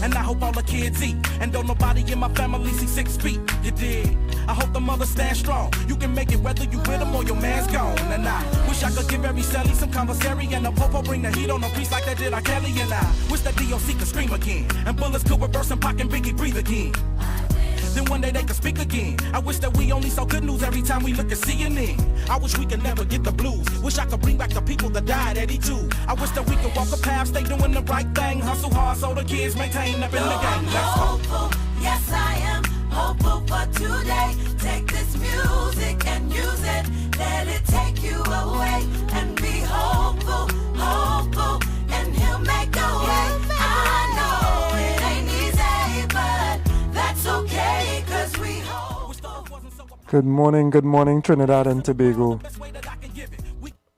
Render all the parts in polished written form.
and I hope all the kids eat. And don't nobody in my family see 6 feet. You dig? I hope the mother stand strong. You can make it whether you with them or your man's gone. And I wish I could give every Sally some commissary and a popo bring the heat on a piece like that did R. Kelly. And I wish that DOC could scream again and bullets could reverse and Pac and Biggie breathe again. Then one day they could speak again. I wish that we only saw good news every time we look at CNN. I wish we could never get the blues. Wish I could bring back the people that died at 82. I wish that we could walk a path, stay doing the right thing, hustle hard so the kids maintain up in the game. Let's go. Hopeful, yes I am hopeful for today. Take this music and use it. Let it take you away and be hopeful, hopeful, and he'll make a way. I know it ain't easy, but that's okay, 'cause we hope. Good morning, Trinidad and Tobago.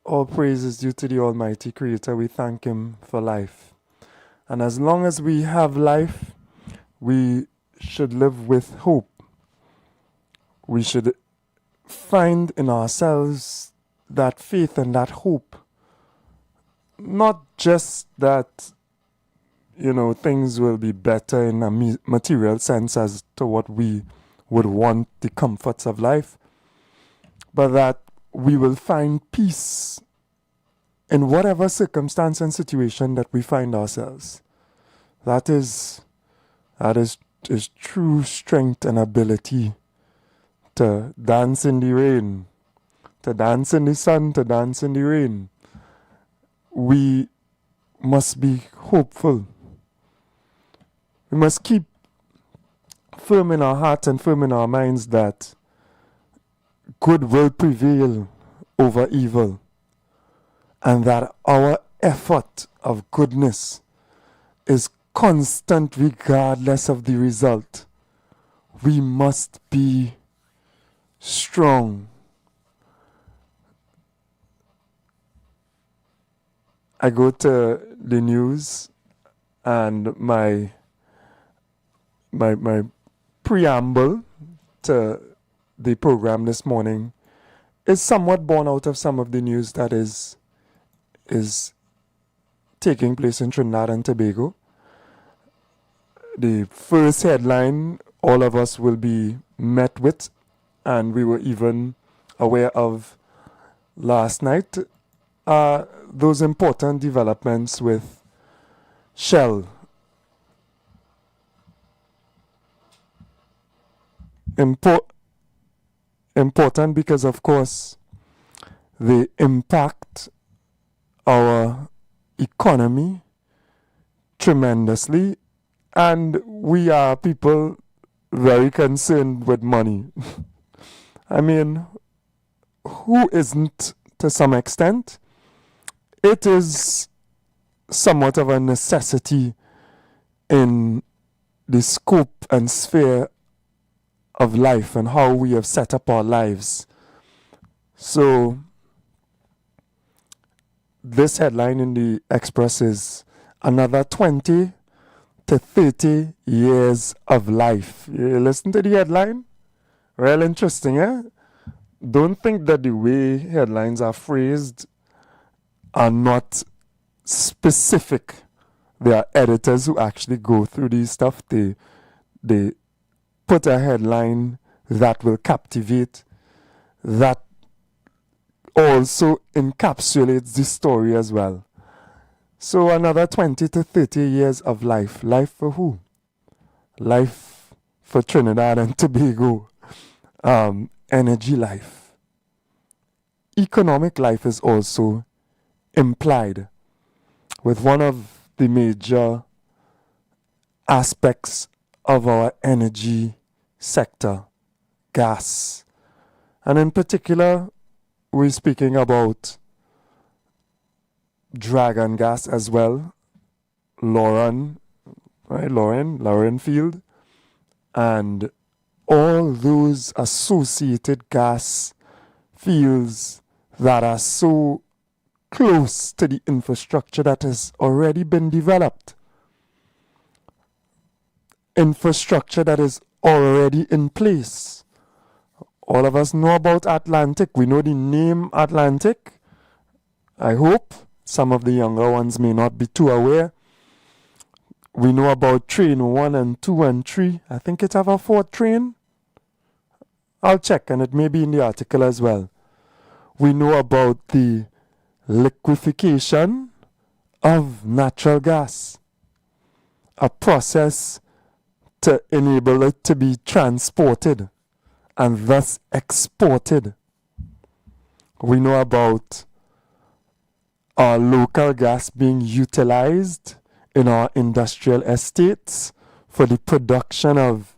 All praise is due to the Almighty Creator. We thank Him for life. And as long as we have life, we should live with hope. We should find in ourselves that faith and that hope. Not just that, things will be better in a material sense as to what we would want, the comforts of life, but that we will find peace in whatever circumstance and situation that we find ourselves. That is true strength and ability to dance in the rain, to dance in the sun, to dance in the rain. We must be hopeful. We must keep firm in our hearts and firm in our minds that good will prevail over evil, and that our effort of goodness is constant regardless of the result. We must be strong. I go to the news and my preamble to the program this morning is somewhat born out of some of the news that is taking place in Trinidad and Tobago. The first headline all of us will be met with, and we were even aware of last night, those important developments with Shell. Important because, of course, they impact our economy tremendously, and we are people very concerned with money. I mean, who isn't to some extent? It is somewhat of a necessity in the scope and sphere of life and how we have set up our lives. So this headline in the Express is another 20 to 30 years of life. You listen to the headline? Real interesting, eh? Don't think that the way headlines are phrased are not specific. There are editors who actually go through these stuff. They put a headline that will captivate, that also encapsulates the story as well. So another 20 to 30 years of life. Life for who? Life for Trinidad and Tobago. Energy life. Economic life is also implied with one of the major aspects of our energy sector, gas. And in particular, we're speaking about Dragon Gas as well, Lauren Field, and all those associated gas fields that are so close to the infrastructure that has already been developed. Infrastructure that is already in place. All of us know about Atlantic. We know the name Atlantic. I hope some of the younger ones may not be too aware. We know about train 1 and 2 and 3. I think it have a 4th train. I'll check, and it may be in the article as well. We know about the liquefaction of natural gas, a process to enable it to be transported and thus exported. We know about our local gas being utilized in our industrial estates for the production of,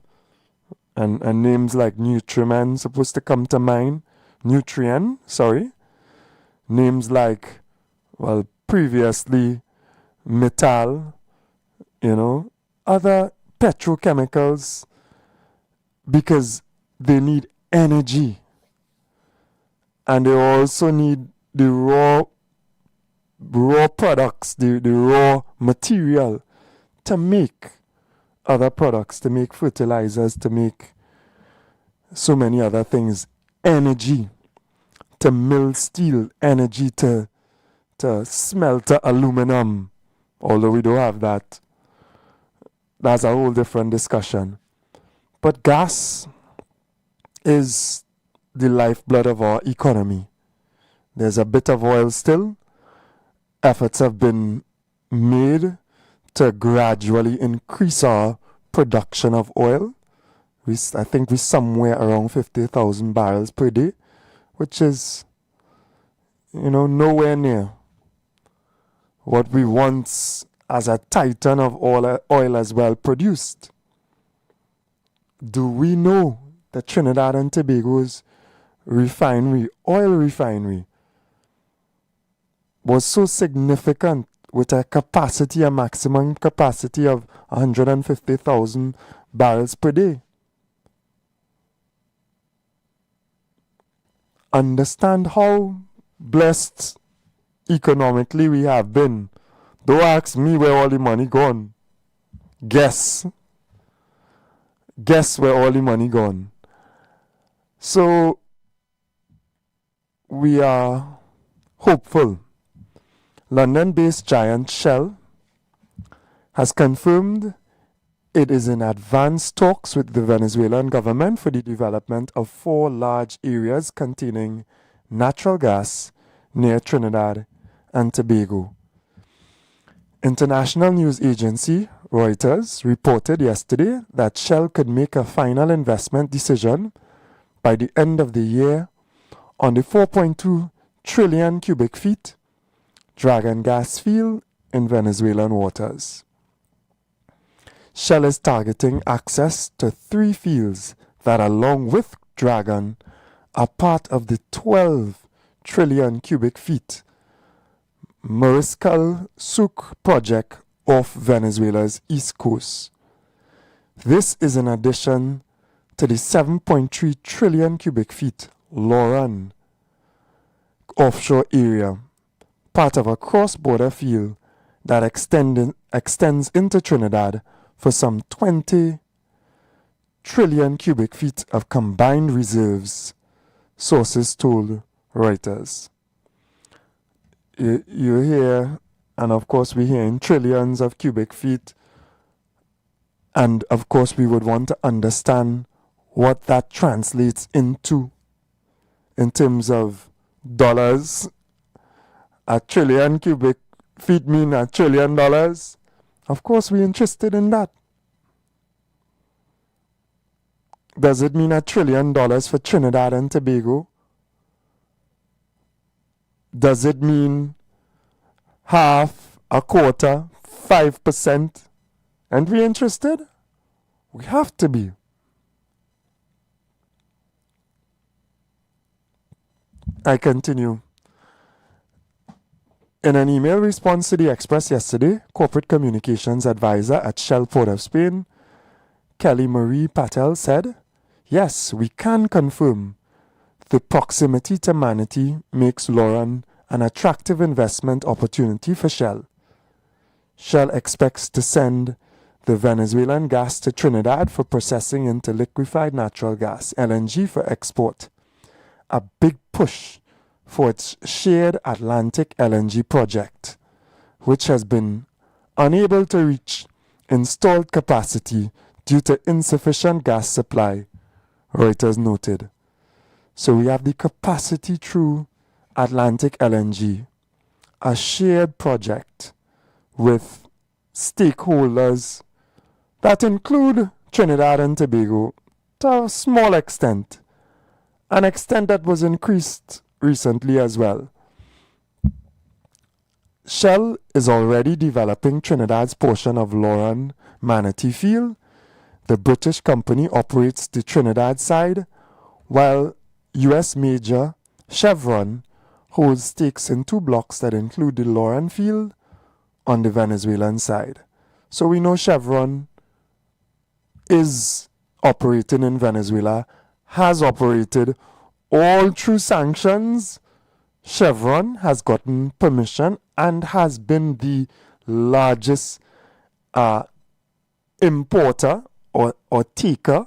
and names like nutrient supposed to come to mind. Names like, well, previously metal, other petrochemicals, because they need energy. And they also need the raw products, the raw material to make other products, to make fertilizers, to make so many other things. Energy to mill steel, energy to smelt aluminum, although we don't have that. That's a whole different discussion. But gas is the lifeblood of our economy. There's a bit of oil still. Efforts have been made to gradually increase our production of oil. I think we're somewhere around 50,000 barrels per day, which is, nowhere near what we once, as a titan of oil as well, produced. Do we know that Trinidad and Tobago's oil refinery, was so significant with a maximum capacity of 150,000 barrels per day? Understand how blessed economically we have been. Don't ask me where all the money gone. Guess where all the money gone. So we are hopeful. London-based giant Shell has confirmed it is in advanced talks with the Venezuelan government for the development of 4 large areas containing natural gas near Trinidad and Tobago. International news agency Reuters reported yesterday that Shell could make a final investment decision by the end of the year on the 4.2 trillion cubic feet Dragon gas field in Venezuelan waters. Shell is targeting access to 3 fields that, along with Dragon, are part of the 12 trillion cubic feet Mariscal Sucre project off Venezuela's east coast. This is in addition to the 7.3 trillion cubic feet Loran offshore area, part of a cross-border field that extends into Trinidad for some 20 trillion cubic feet of combined reserves, sources told Reuters. You hear, and of course we hear in trillions of cubic feet, and of course we would want to understand what that translates into in terms of dollars. A trillion cubic feet mean $1 trillion. Of course we're interested in that. Does it mean $1 trillion for Trinidad and Tobago? Does it mean half, a quarter, 5%? And we're interested? We have to be. I continue. In an email response to the Express yesterday, Corporate Communications Advisor at Shell Port of Spain, Kelly Marie Patel, said, "Yes, we can confirm the proximity to Manatee makes Loran an attractive investment opportunity for Shell. Shell expects to send the Venezuelan gas to Trinidad for processing into liquefied natural gas, LNG, for export, a big push for its shared Atlantic LNG project, which has been unable to reach installed capacity due to insufficient gas supply, Reuters noted. So we have the capacity through Atlantic LNG, a shared project with stakeholders that include Trinidad and Tobago to a small extent, an extent that was increased recently as well. Shell is already developing Trinidad's portion of Lauren Manatee Field. The British company operates the Trinidad side, while U.S. major Chevron holds stakes in 2 blocks that include the Lauren Field on the Venezuelan side. So we know Chevron is operating in Venezuela, has operated all through sanctions. Chevron has gotten permission and has been the largest importer or taker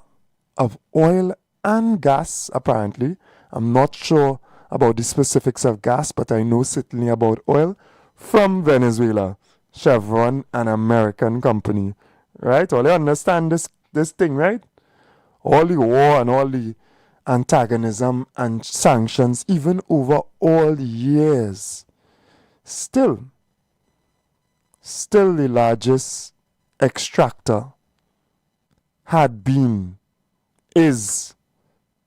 of oil and gas, apparently. I'm not sure about the specifics of gas, but I know certainly about oil from Venezuela. Chevron, an American company, right? All you understand this thing, right? All the war and all the antagonism and sanctions, even over all the years, still the largest extractor is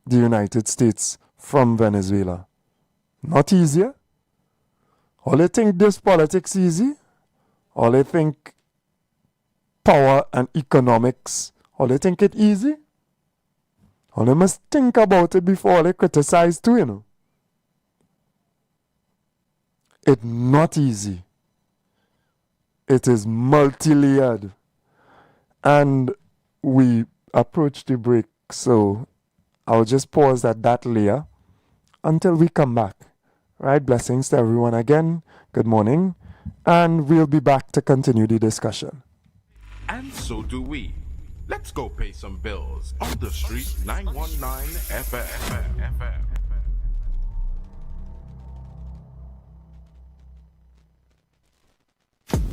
the United States from Venezuela. Not easier. All they think this politics easy. All they think power and economics, all they think it easy. All they must think about it before they criticize too, you know. It's not easy. It is multi-layered. And we approach the break, so I'll just pause at that layer until we come back. Right? Blessings to everyone again. Good morning. And we'll be back to continue the discussion. And so do we. Let's go pay some bills on the street 919 FM.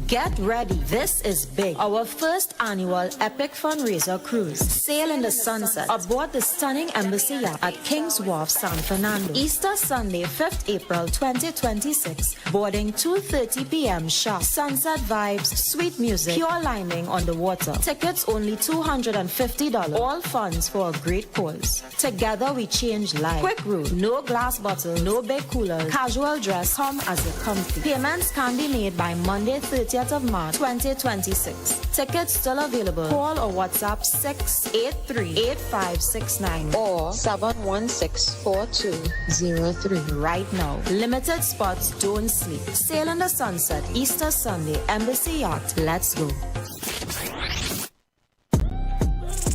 Get ready, this is big. Our first annual Epic Fundraiser Cruise. Sail in the sunset aboard the stunning Embassy yacht at King's Wharf, San Fernando. Easter Sunday, 5th April 2026. Boarding 2:30 p.m. sharp. Sunset vibes, sweet music, pure lining on the water. Tickets only $250. All funds for a great cause. Together we change lives. Quick route, no glass bottles, no big coolers. Casual dress, come as a comfy. Payments can be made by Monday, 30th of March 2026. Tickets still available. Call or WhatsApp 683-8569 or 716-4203 right now. Limited spots, don't sleep. Sail in the sunset, Easter Sunday, Embassy Yacht. Let's go.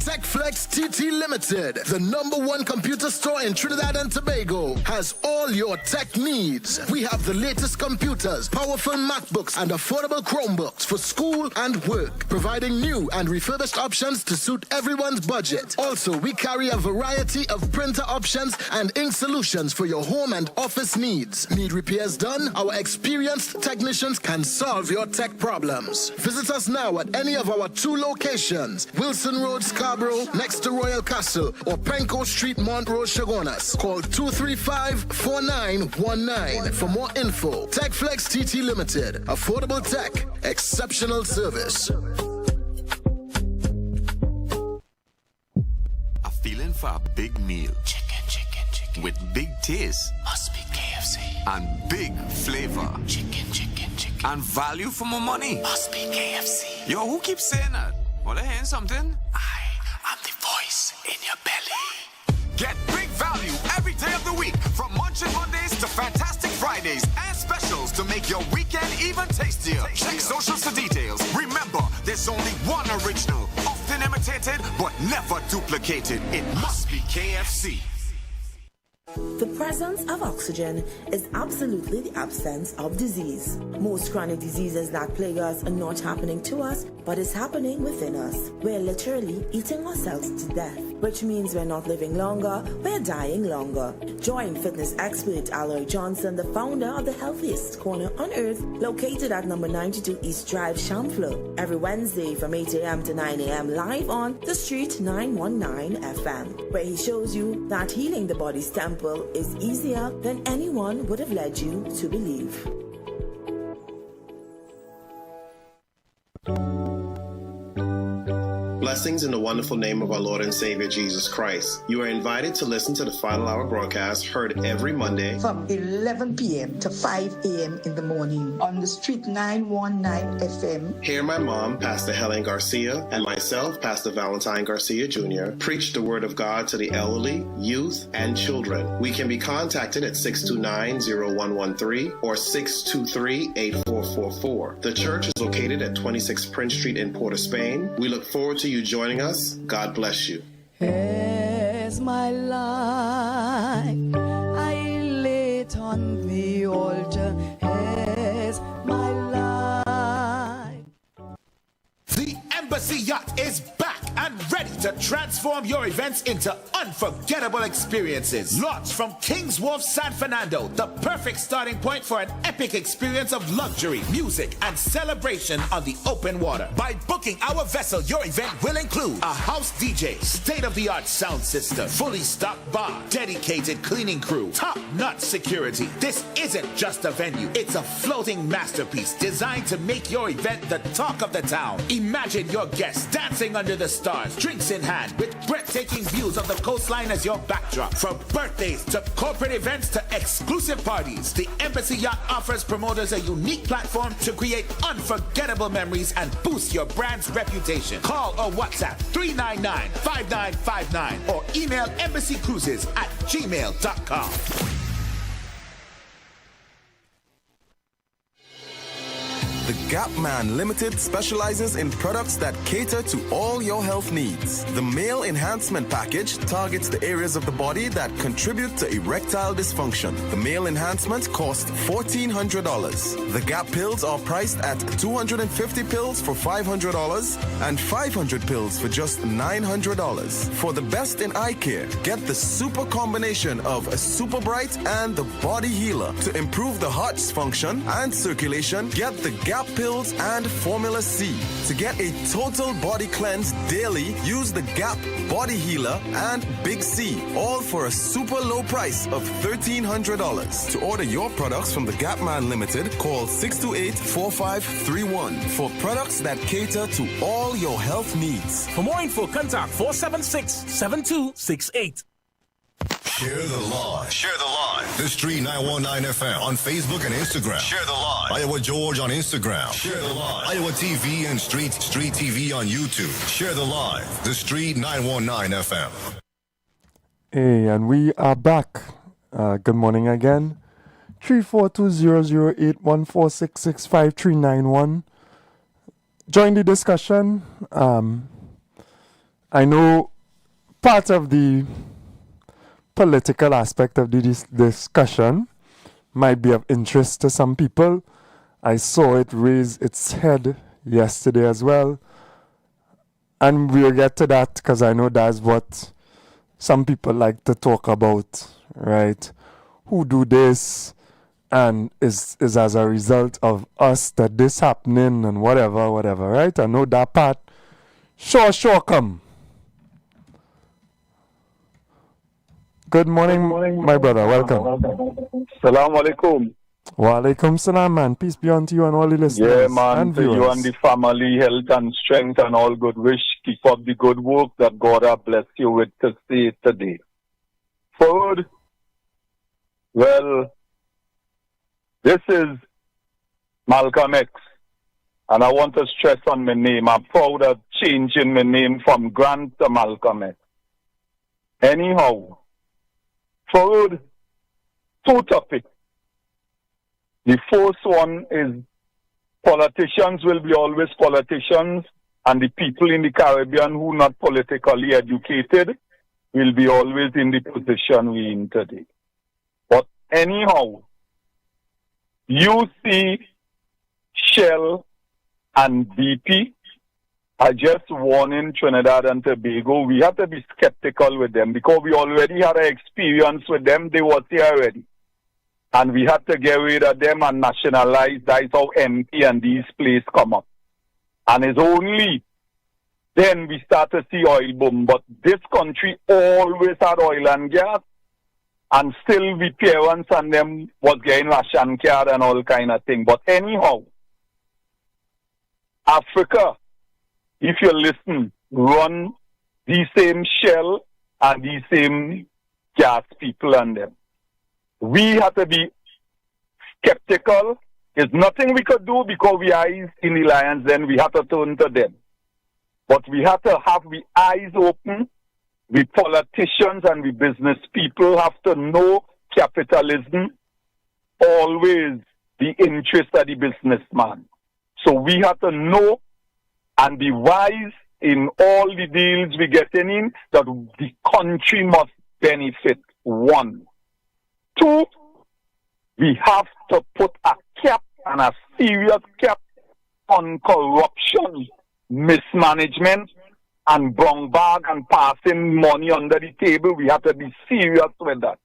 TechFlex TT Limited, the #1 computer store in Trinidad and Tobago, has all your tech needs. We have the latest computers, powerful MacBooks, and affordable Chromebooks for school and work, providing new and refurbished options to suit everyone's budget. Also, we carry a variety of printer options and ink solutions for your home and office needs. Need repairs done? Our experienced technicians can solve your tech problems. Visit us now at any of our 2 locations, Wilson Road, Scarborough, next to Royal Castle, or Penco Street, Montrose, Chagonas. Call 235-4919 for more info. TechFlex TT Limited. Affordable tech. Exceptional service. A feeling for a big meal. Chicken. With big taste. Must be KFC. And big flavor. Chicken. And value for more money. Must be KFC. Yo, who keeps saying that? Well, I hearing something? I'm the voice in your belly. Get big value every day of the week, from Munchin Mondays to Fantastic Fridays and specials to make your weekend even tastier. Check socials for details. Remember, there's only one original, often imitated but never duplicated. It must be KFC. The presence of oxygen is absolutely the absence of disease. Most chronic diseases that plague us are not happening to us, but it's happening within us. We're literally eating ourselves to death, which means we're not living longer, we're dying longer. Join fitness expert Aloy Johnson, the founder of the healthiest corner on earth, located at number 92 East Drive, Chamfleur, every Wednesday from 8 a.m. to 9 a.m. live on The Street 919 FM, where he shows you that healing the body's temple is easier than anyone would have led you to believe. Blessings in the wonderful name of our Lord and Savior Jesus Christ. You are invited to listen to the Final Hour broadcast heard every Monday from 11 p.m. to 5 a.m. in the morning on The Street 919 FM. Hear my mom, Pastor Helen Garcia, and myself, Pastor Valentine Garcia Jr., preach the Word of God to the elderly, youth, and children. We can be contacted at 629-0113 or 623-8444. The church is located at 26 Prince Street in Port of Spain. We look forward to you joining us. God bless you. As my life I lay it on the altar, as my life. The Embassy Yacht is back and ready to transform your events into unforgettable experiences. Launched from King's Wharf, San Fernando, the perfect starting point for an epic experience of luxury, music, and celebration on the open water. By booking our vessel, your event will include a house DJ, state-of-the-art sound system, fully stocked bar, dedicated cleaning crew, top-notch security. This isn't just a venue, it's a floating masterpiece designed to make your event the talk of the town. Imagine your guests dancing under the stars, drinks in hand, with breathtaking views of the coastline as your backdrop. From birthdays to corporate events to exclusive parties, the Embassy Yacht offers promoters a unique platform to create unforgettable memories and boost your brand's reputation. Call or WhatsApp 399-5959 or email embassycruises@gmail.com. The Gap Man Limited specializes in products that cater to all your health needs. The Male Enhancement Package targets the areas of the body that contribute to erectile dysfunction. The Male Enhancement costs $1,400. The Gap pills are priced at 250 pills for $500 and 500 pills for just $900. For the best in eye care, get the super combination of a Super Bright and the Body Healer. To improve the heart's function and circulation, get the Gap pills and Formula C. To get a total body cleanse daily, use the Gap Body Healer and Big C, all for a super low price of $1,300. To order your products from the Gap Man Limited, call 628-4531 for products that cater to all your health needs. For more info, contact 476-7268. Share the live. Share the live. The Street 919 FM on Facebook and Instagram. Share the live. Iowa George on Instagram. Share the live. Iowa TV and Street TV on YouTube. Share the live. The Street 919 FM. Hey, and we are back. Good morning again. 342-008-14665-391. Join the discussion. I know part of the political aspect of this discussion might be of interest to some people. I saw it raise its head yesterday as well. And we'll get to that because I know that's what some people like to talk about, right? Who do this and is as a result of us that this happening and whatever, right? I know that part. Sure come. Good morning, my brother. Welcome. Salam alaikum. Wa alaikum salam, man. Peace be unto you and all the listeners. Yeah, man. And To you viewers. and the family, health and strength and all good wish. Keep up the good work that God has blessed you with to see today. Forward. Well, this is Malcolm X. And I want to stress on my name. I'm proud of changing my name from Grant to Malcolm X. Anyhow, forward, two topics. The first one is politicians will be always politicians, and the people in the Caribbean who are not politically educated will be always in the position we're in today. But anyhow, you see Shell and BP I just warning Trinidad and Tobago, we have to be skeptical with them because we already had an experience with them. They were here already. And we had to get rid of them and nationalize. That's how MP and these places come up. And it's only then we start to see oil boom. But this country always had oil and gas. And still we parents and them was getting ration card and all kind of thing. But anyhow, Africa, if you listen, run the same Shell and the same gas people and them. We have to be skeptical. There's nothing we could do because we are in the lions, then we have to turn to them. But we have to have the eyes open. We politicians and we business people have to know capitalism always the interest of the businessman. So we have to know and be wise in all the deals we get in that the country must benefit. 1. 2, we have to put a cap and a serious cap on corruption, mismanagement, and brown bag and passing money under the table. We have to be serious with that.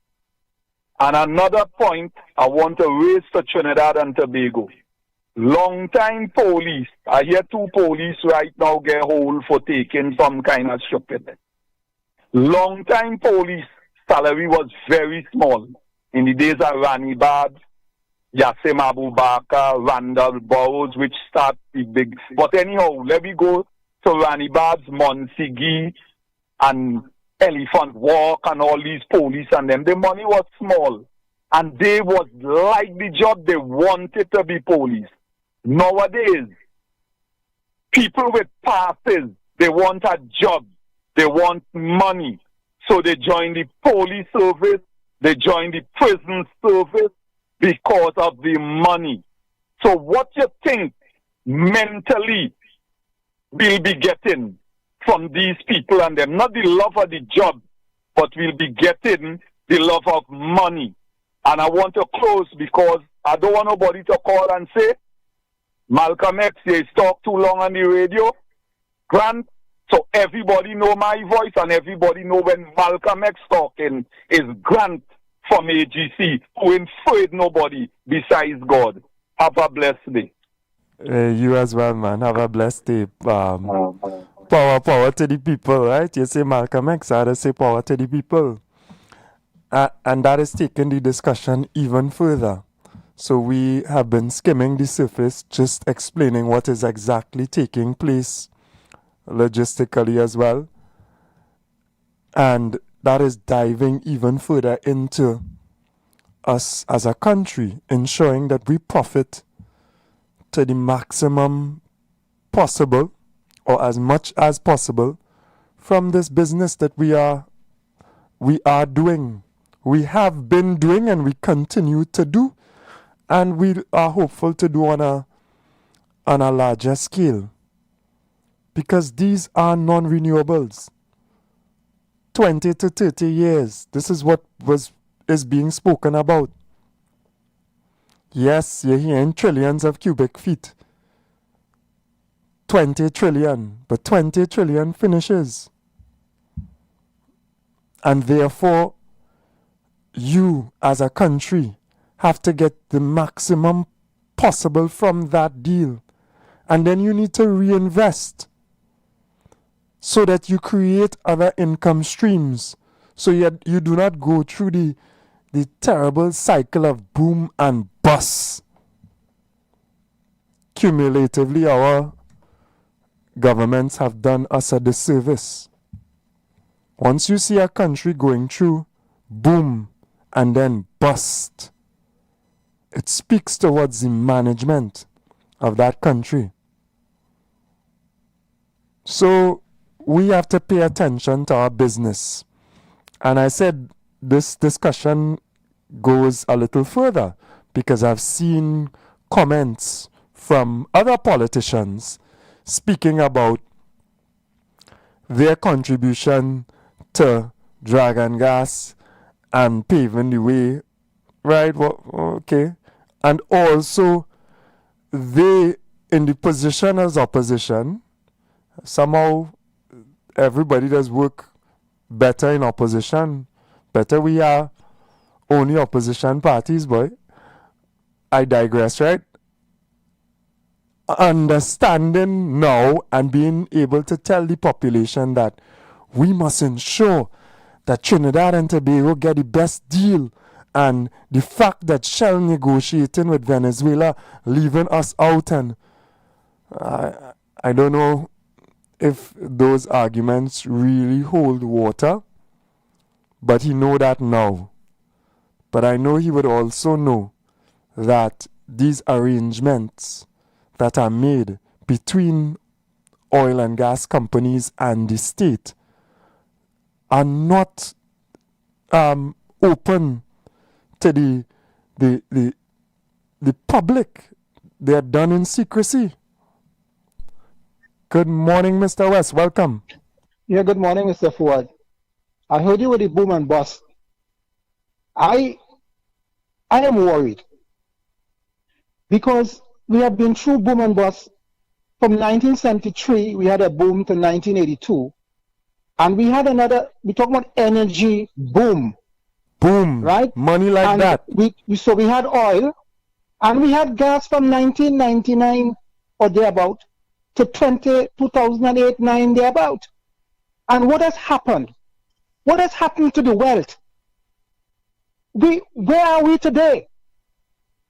And another point I want to raise to Trinidad and Tobago. Long-time police, I hear 2 police right now get hold for taking some kind of stupid. Long-time police salary was very small. In the days of Rani Bad, Yassim Abubakar, Randall Burrows, which start the big. But anyhow, let me go to Rani Bad's, Monsigi, and Elephant Walk, and all these police and them. The money was small. And they was like the job, they wanted to be police. Nowadays, people with passes, they want a job, they want money. So they join the police service, they join the prison service because of the money. So what you think mentally we'll be getting from these people and them? Not the love of the job, but we'll be getting the love of money. And I want to close because I don't want nobody to call and say, Malcolm X, they talk too long on the radio. Grant, so everybody know my voice and everybody know when Malcolm X talking is Grant from AGC, who ain't afraid nobody besides God. Have a blessed day. You as well, man. Have a blessed day. Power to the people, right? You say Malcolm X, I say power to the people. And that is taking the discussion even further. So we have been skimming the surface, just explaining what is exactly taking place logistically as well. And that is diving even further into us as a country, ensuring that we profit to the maximum possible or as much as possible from this business that we are doing. We have been doing and we continue to do, and we are hopeful to do on a larger scale, because these are non-renewables. 20 to 30 years, this is what is being spoken about. Yes, you're hearing trillions of cubic feet. 20 trillion, but 20 trillion finishes. And therefore, you as a country have to get the maximum possible from that deal. And then you need to reinvest so that you create other income streams. So you do not go through the terrible cycle of boom and bust. Cumulatively, our governments have done us a disservice. Once you see a country going through boom and then bust, it speaks towards the management of that country. So we have to pay attention to our business. And I said this discussion goes a little further because I've seen comments from other politicians speaking about their contribution to Dragon Gas and paving the way, right? Well, okay. And also, they, in the position as opposition, somehow everybody does work better in opposition. Better we are only opposition parties, boy. I digress, right? Understanding now and being able to tell the population that we must ensure that Trinidad and Tobago get the best deal, and the fact that Shell negotiating with Venezuela, leaving us out, and I don't know if those arguments really hold water, but he know that now. But I know he would also know that these arrangements that are made between oil and gas companies and the state are not open to the public. They are done in secrecy. Good morning, Mr. West. Welcome. Yeah, good morning, Mr. Fuad. I heard you with the boom and bust. I am worried because we have been through boom and bust. From 1973, we had a boom to 1982. And we had another, we talk about energy boom. Boom. Right? Money like and that. So we had oil and we had gas from 1999 or thereabout to 2008-9 thereabout. And what has happened? What has happened to the wealth? Where are we today?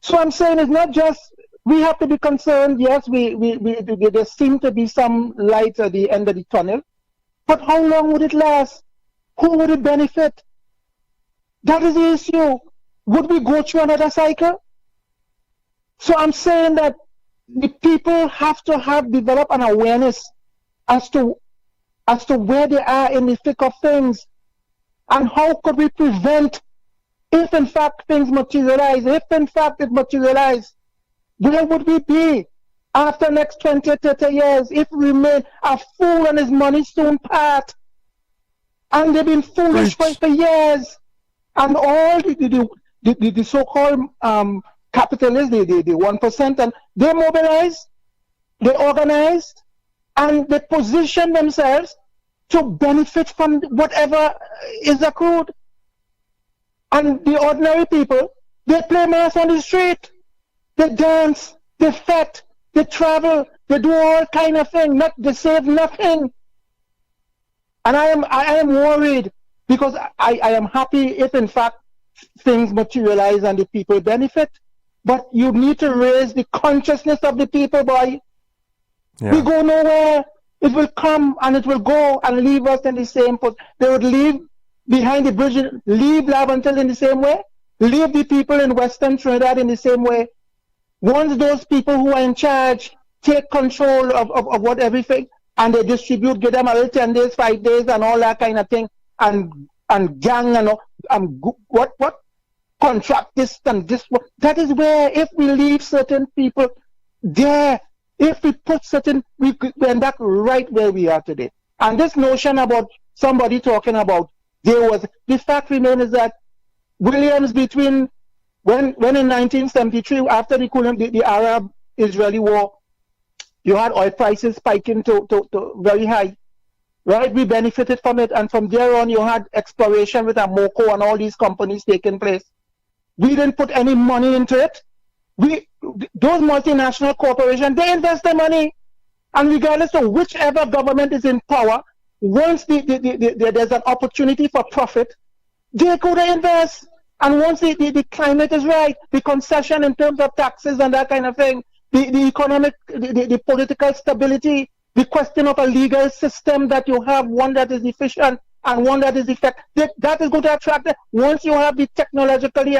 So I'm saying it's not just, we have to be concerned. Yes, there seems to be some light at the end of the tunnel. But how long would it last? Who would it benefit? That is the issue. Would we go through another cycle? So I'm saying that the people have to develop an awareness as to where they are in the thick of things, and how could we prevent if in fact things materialize. If in fact it materializes, where would we be after next 20, 30 years if we remain a fool and his money soon part? And they've been foolish for years. And all the so-called capitalists, the 1%, and they mobilize, they organize, and they position themselves to benefit from whatever is accrued. And the ordinary people, they play mass on the street. They dance, they fet, they travel, they do all kind of things. They save nothing. And I am worried because I am happy if in fact things materialize and the people benefit. But you need to raise the consciousness of the people, boy. Yeah. We go nowhere. It will come and it will go and leave us in the same place. They would leave behind the bridge, leave Laventille in the same way, leave the people in Western Trinidad in the same way. Once those people who are in charge take control of what everything, and they distribute, give them a little 10 days, 5 days, and all that kind of thing, and gang and all, what contract this and this. That is where, if we leave certain people there, if we put certain, we end up right where we are today. And this notion about somebody talking about there was, the fact remains is that Williams, between when in 1973, after the Arab-Israeli war, you had oil prices spiking to very high, right? We benefited from it, and from there on, you had exploration with Amoco and all these companies taking place. We didn't put any money into it. Those multinational corporations, they invest their money, and regardless of whichever government is in power, once there's an opportunity for profit, they go to invest. And once the climate is right, the concession in terms of taxes and that kind of thing, the economic, the political stability, the question of a legal system that you have, one that is efficient and one that is effective, that is going to attract them. Once you have the technologically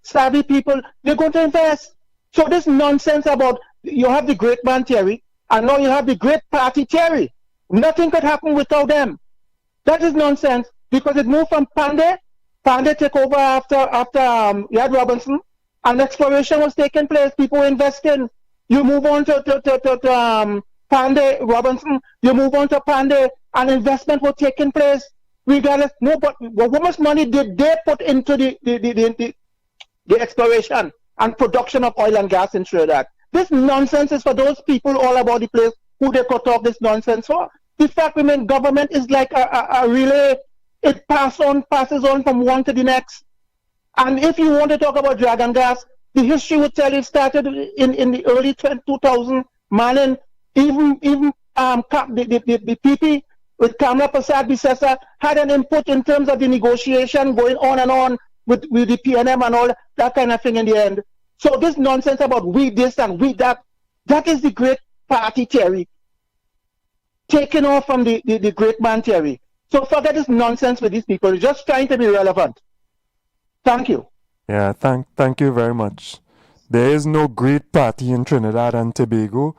savvy people, they're going to invest. So this nonsense about you have the great man theory, and now you have the great party theory. Nothing could happen without them. That is nonsense, because it moved from Pandey took over after you had Robinson, and exploration was taking place. People were investing. You move on to Pandey, Robinson. You move on to Pandey, and investment was taking place. Regardless, but how much money did they put into the exploration and production of oil and gas in Trinidad? This nonsense is for those people all about the place who they could talk this nonsense for. The fact remains, government is like a relay. It passes on from one to the next. And if you want to talk about dragon gas, the history would tell you it started in the early 2000s. Man, even the PP with Kamla Prasad Bisesa had an input in terms of the negotiation going on and on with the PNM and all that kind of thing in the end. So this nonsense about we this and we that, that is the great party theory, taken off from the great man theory. So forget this nonsense with these people. They're just trying to be relevant. Thank you. Yeah, thank you very much. There is no great party in Trinidad and Tobago.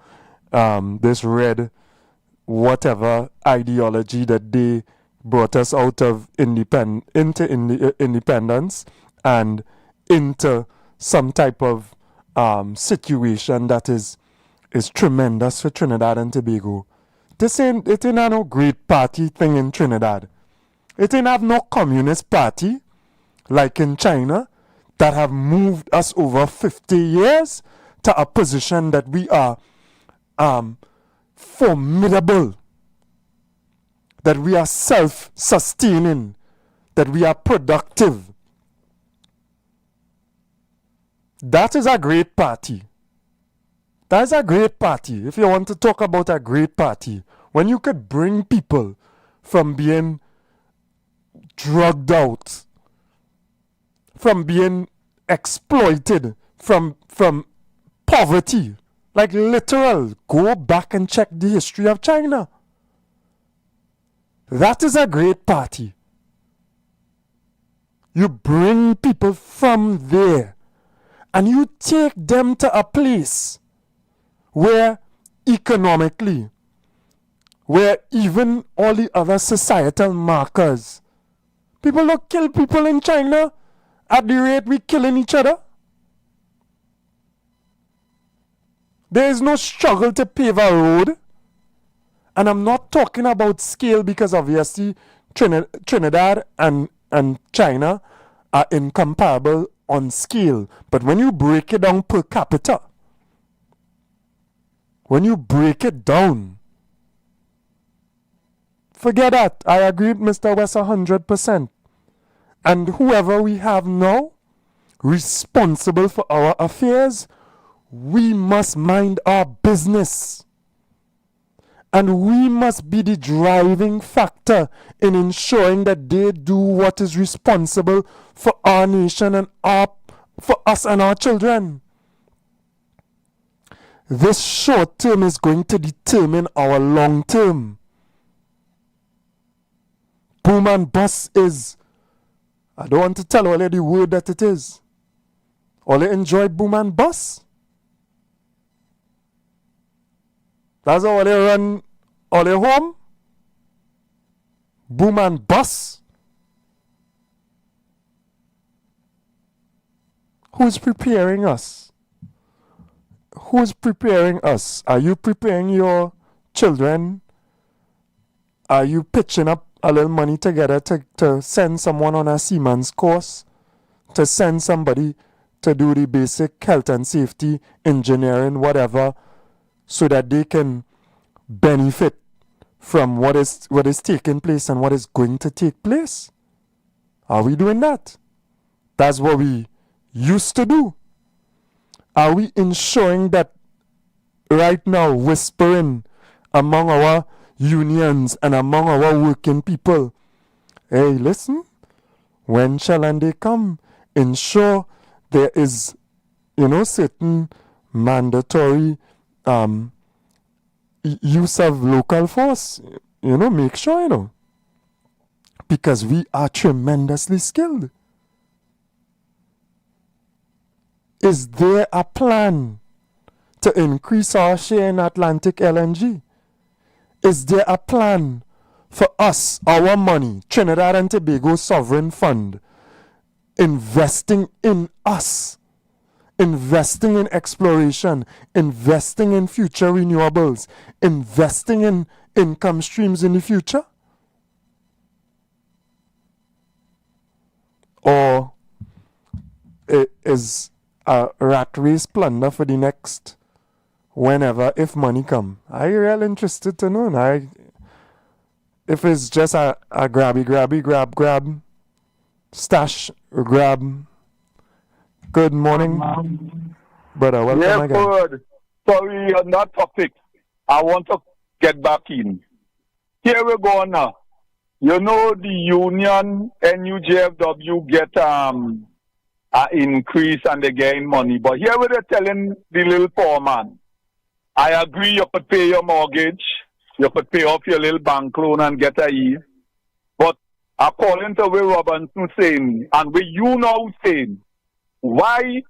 This red, whatever ideology that they brought us out of independence and into some type of situation that is tremendous for Trinidad and Tobago. It ain't no great party thing in Trinidad. It ain't have no communist party like in China that have moved us over 50 years to a position that we are formidable, that we are self-sustaining, that we are productive. That is a great party. That is a great party. If you want to talk about a great party, when you could bring people from being drugged out, from being exploited, from poverty, like literal, go back and check the history of China. That is a great party. You bring people from there and you take them to a place where economically, where even all the other societal markers, people don't kill people in China at the rate we killing each other. There is no struggle to pave a road. And I'm not talking about scale because obviously Trinidad and China are incomparable on scale. But when you break it down per capita, when you break it down, forget that. I agree with Mr. West 100%. And whoever we have now responsible for our affairs, we must mind our business. And we must be the driving factor in ensuring that they do what is responsible for our nation and for us and our children. This short term is going to determine our long term. Boom and bust is, I don't want to tell all the word that it is. All enjoy boom and bust. That's how they run all their home. Boom and bust. Who's preparing us? Who's preparing us? Are you preparing your children? Are you pitching up a little money together to send someone on a seaman's course? To send somebody to do the basic health and safety, engineering, whatever, so that they can benefit from what is taking place and what is going to take place? Are we doing that? That's what we used to do. Are we ensuring that right now, whispering among our unions and among our working people, hey, listen, when shall and they come? Ensure there is, certain mandatory use of local force, make sure, because we are tremendously skilled. Is there a plan to increase our share in Atlantic LNG? Is there a plan for us, our money, Trinidad and Tobago Sovereign Fund, investing in us, investing in exploration, investing in future renewables, investing in income streams in the future? Or it is a rat race plunder for the next whenever if money come. I real interested to know. If it's just a grab, stash, grab. Good morning, brother. Welcome Yeah, again. good. Sorry, on that topic, I want to get back in. Here we go now. You know the union NUJFW get an increase and they gain money. But here we are telling the little poor man, I agree you could pay your mortgage, you could pay off your little bank loan and get a ease. But according to what Robinson saying, and what you now saying, why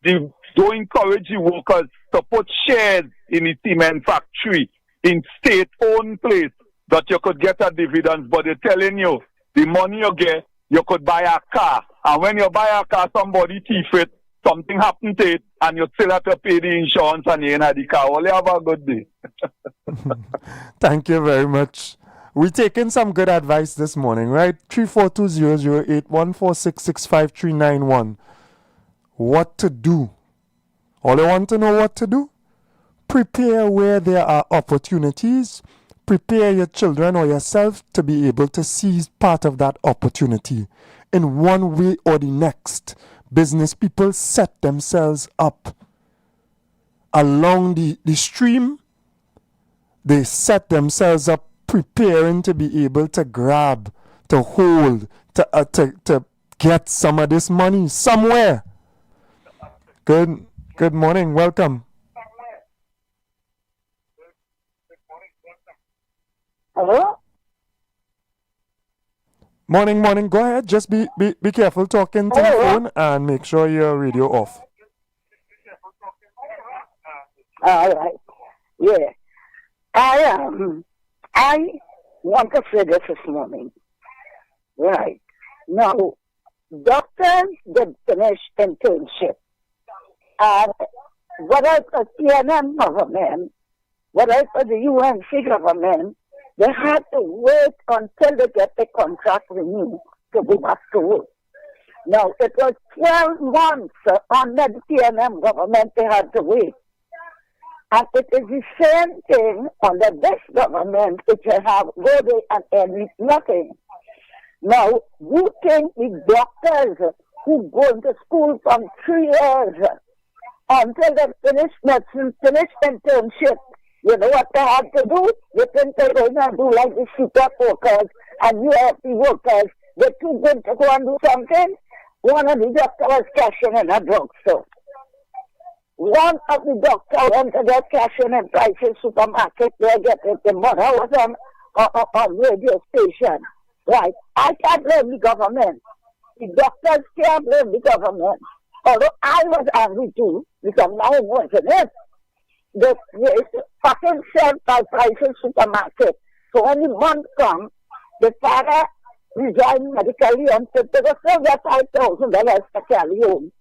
don't encourage the workers to put shares in the cement factory in state-owned place that you could get a dividend, but they're telling you the money you get, you could buy a car. And when you buy a car, somebody thief it, something happened to it, and you still have to pay the insurance and you ain't had the car. Well, you have a good day. Thank you very much. We're taking some good advice this morning, right? 342-008-146-65391. What to do? All I want to know what to do? Prepare where there are opportunities. Prepare your children or yourself to be able to seize part of that opportunity. In one way or the next, business people set themselves up along the stream. They set themselves up preparing to be able to grab, to hold, to get some of this money somewhere. Good morning. Welcome. Hello? Morning. Go ahead. Just be careful talking to the phone and make sure your radio off. All right. Yeah. I want to say this morning. Right. Now, doctors did finish internship. And whether it's the TNM government, whether it's the UNC government, they had to wait until they get the contract renewed to go back to work. Now, it was 12 months under the TNM government they had to wait. And it is the same thing under this government, which they have go there and end nothing. Now, you think the doctors who go into school from 3 years until they finish medicine, finish internship, you know what they have to do? You think they're going to do like the super workers and UFP workers. They're too good to go and do something. One of the doctors was cashing in a drugstore. One of the doctors went to get cashing in Price's supermarket. They get it. The mother was on radio station. Right. I can't blame the government. The doctors can't blame the government. Although I was angry too, because now it wasn't it. The fucking sell by Price's supermarket. So when the month comes, the father resigned medically and said they will still get $5,000 to carry home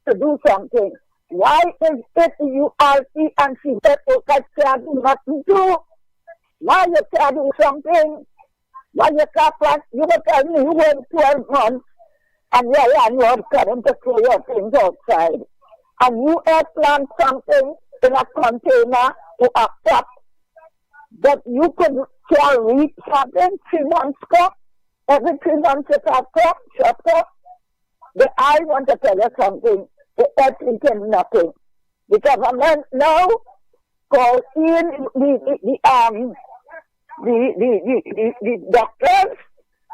to do something. Why is it the URC and CPEP workers can't do nothing too? Why you can't do something? Why you can't plan? You will tell me you went 12 months and your landlord couldn't to throw your things outside. And you have planned something in a container to a cup that you could carry something 3 months cup. Every 3 months it's a cup, shut up. But I want to tell you something. The earth is nothing. The government now calls in the doctors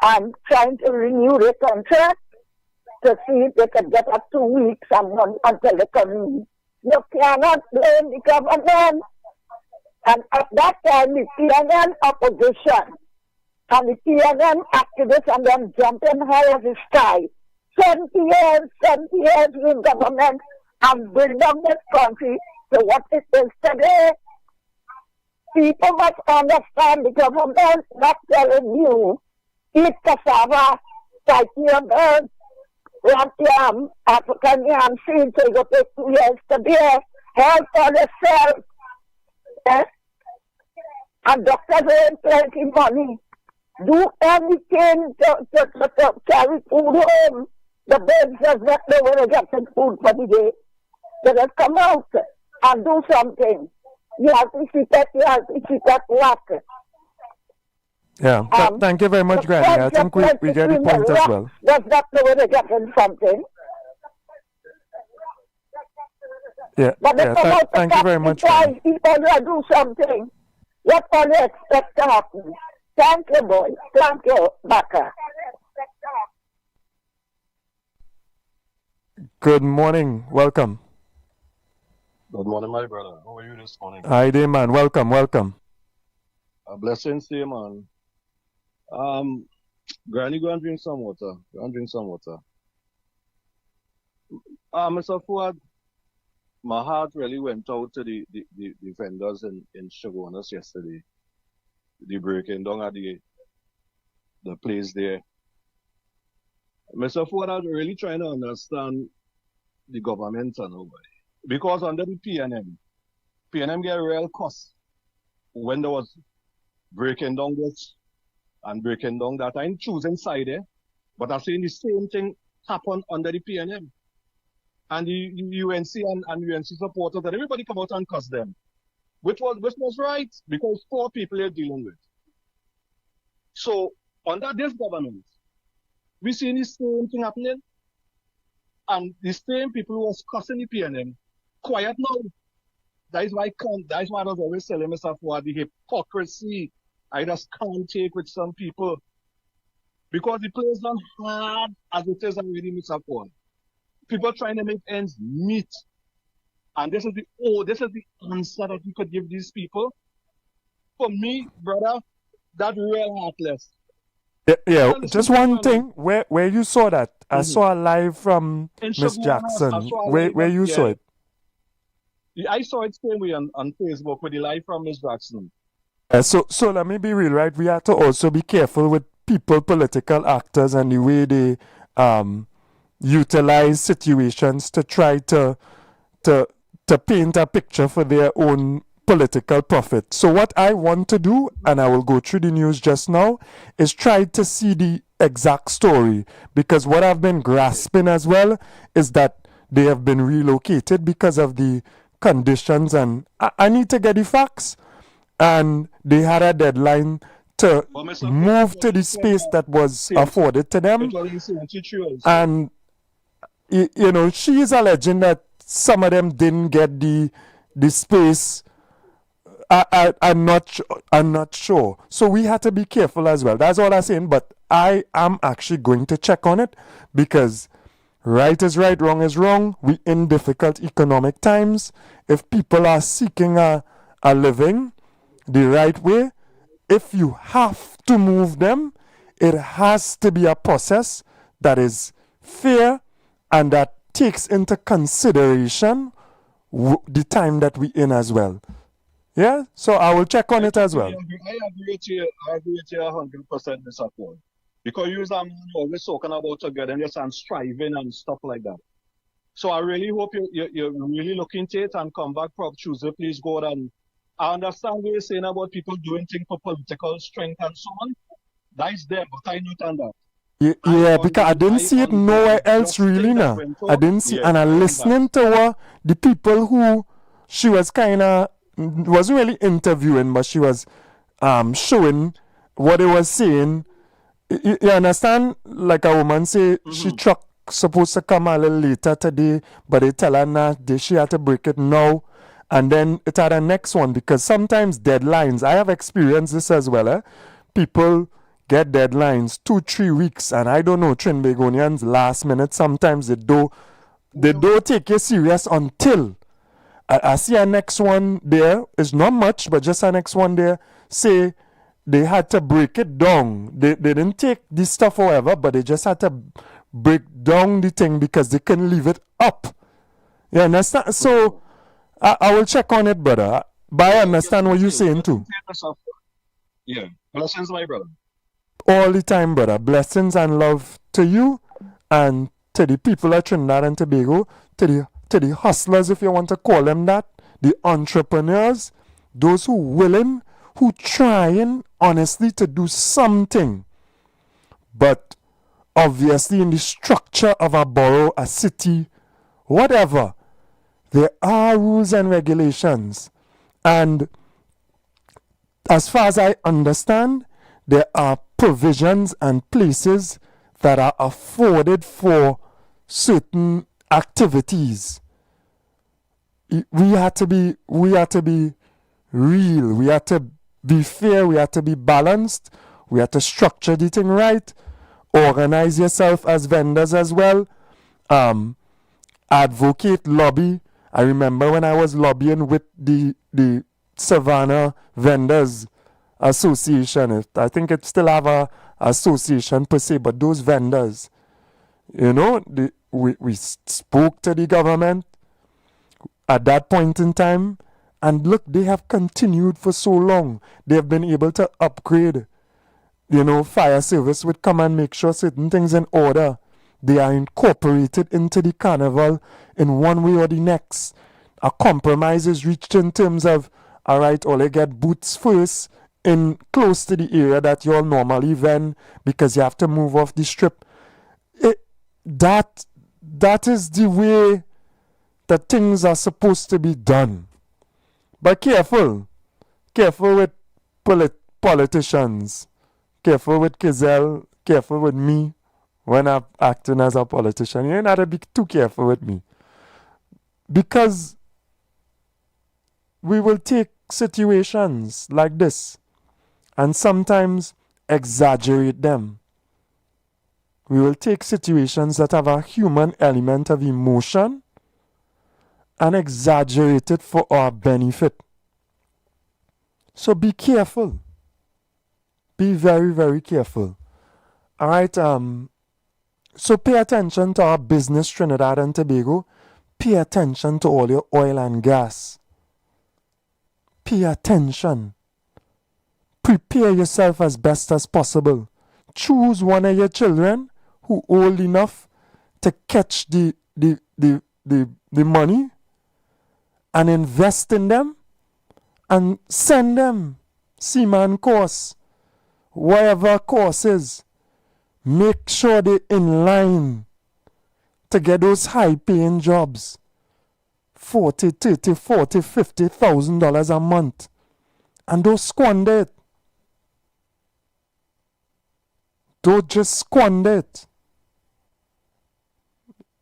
and trying to renew the contract to see if they can get up 2 weeks and one until they come in. You cannot blame the government. And at that time, the TNN opposition and the TNN activists and them jumping high as the sky. 70 years in government and build up this country to what it is today. People must understand the government not telling you eat cassava, fight your birds, plant yam, African yam seeds, so you go take 2 years to bear, help for yourself. Eh? And doctors earn plenty money. Do anything to carry food home. The birds does not know where to get the food for the day. They just come out and do something. You have to sit at work. Yeah. Thank you very much, Granny. I think we get the point as well. Does that know when they're getting something? Yeah. But they come out Thank you very much. Twice, people will do something. What all you expect to happen? Thank you, boy. Thank you, Baka. Good morning. Welcome. Good morning, my brother. How are you this morning? Hi there, man. Welcome. A blessing to you, man. Granny, go and drink some water. Mr. Fuad, my heart really went out to the vendors in Chaguanas yesterday. The breaking down at the place there. Mr. Fuad, I'm really trying to understand the government and nobody. Because under the PNM get a real cost when there was breaking down this and breaking down that. I'm choosing side there, but I'm saying the same thing happened under the PNM. And the UNC and UNC supporters, and everybody come out and cuss them. Which was right, because 4 people are dealing with. So, under this government, we see the same thing happening. And the same people who was cussing the PNM, quiet now. That is why I was always telling myself what the hypocrisy I just can't take with some people. Because the place done hard as it is already, Mr. Paul. People trying to make ends meet. And this is the answer that you could give these people. For me, brother, that's real heartless. Yeah. Just one thing, where you saw that, I saw a live from Miss Jackson. Where you saw it? I saw it same way on Facebook with the live from Miss Jackson. So let me be real, right? We have to also be careful with people, political actors, and the way they utilize situations to try to paint a picture for their own political profit. So what I want to do, and I will go through the news just now, is try to see the exact story. Because what I've been grasping as well is that they have been relocated because of the conditions, and I need to get the facts. And they had a deadline to move to the space that was afforded to them. And she is alleging that some of them didn't get the space. I'm not sure. So we had to be careful as well. That's all I'm saying. But I am actually going to check on it, because right is right, wrong is wrong. We in difficult economic times. If people are seeking a living the right way, if you have to move them, it has to be a process that is fair and that takes into consideration the time that we in as well. Yeah, so I will check on it as well. I agree with you 100%, Mr. Paul. Because you are always talking about togetherness and striving and stuff like that. So I really hope you really look into it and come back Prof. Tuesday. Please go out. And I understand what you're saying about people doing things for political strength and so on. That is there, but I not on that. Yeah, because I didn't see it nowhere else really now. I didn't see, and I'm listening to the people who she was wasn't really interviewing, but she was showing what they was saying. You understand? Like a woman say, she truck supposed to come a little later today, but they tell her nah, she had to break it now. And then it had a next one, because sometimes deadlines, I have experienced this as well. People get deadlines 2-3 weeks, and I don't know, Trinbagonians last minute, sometimes they don't take you serious until I see a next one there. It's not much, but just a next one there. Say they had to break it down. They didn't take this stuff however, but they just had to break down the thing because they couldn't leave it up. You understand? So I will check on it, brother. But I understand what you're saying too. Yeah. Blessings, my brother. All the time, brother. Blessings and love to you and to the people of Trinidad and Tobago, to the hustlers, if you want to call them that, the entrepreneurs, those who willing, who trying honestly to do something. But obviously in the structure of a borough, a city, whatever, there are rules and regulations. And as far as I understand, there are provisions and places that are afforded for certain activities. We have to be real. We have to be fair. We have to be balanced. We have to structure the thing right. Organize yourself as vendors as well. Advocate, lobby. I remember when I was lobbying with the Savannah Vendors Association. I think it still have a association per se, but those vendors, we spoke to the government at that point in time, and look, they have continued for so long. They have been able to upgrade. Fire service would come and make sure certain things in order. They are incorporated into the carnival in one way or the next. A compromise is reached in terms of, all right, all you get booths first in close to the area that you all normally vend because you have to move off the strip. That is the way that things are supposed to be done. But careful with politicians. Careful with Kizel, careful with me when I'm acting as a politician. You ain't got to be too careful with me. Because we will take situations like this and sometimes exaggerate them. We will take situations that have a human element of emotion and exaggerate it for our benefit. So be careful. Be very, very careful. All right. So pay attention to our business, Trinidad and Tobago. Pay attention to all your oil and gas. Pay attention. Prepare yourself as best as possible. Choose one of your children who old enough to catch the money and invest in them and send them seaman course, whatever course is. Make sure they're in line to get those high paying jobs. $40, $30, $40, $50,000 a month. And don't squander it. Don't just squander it.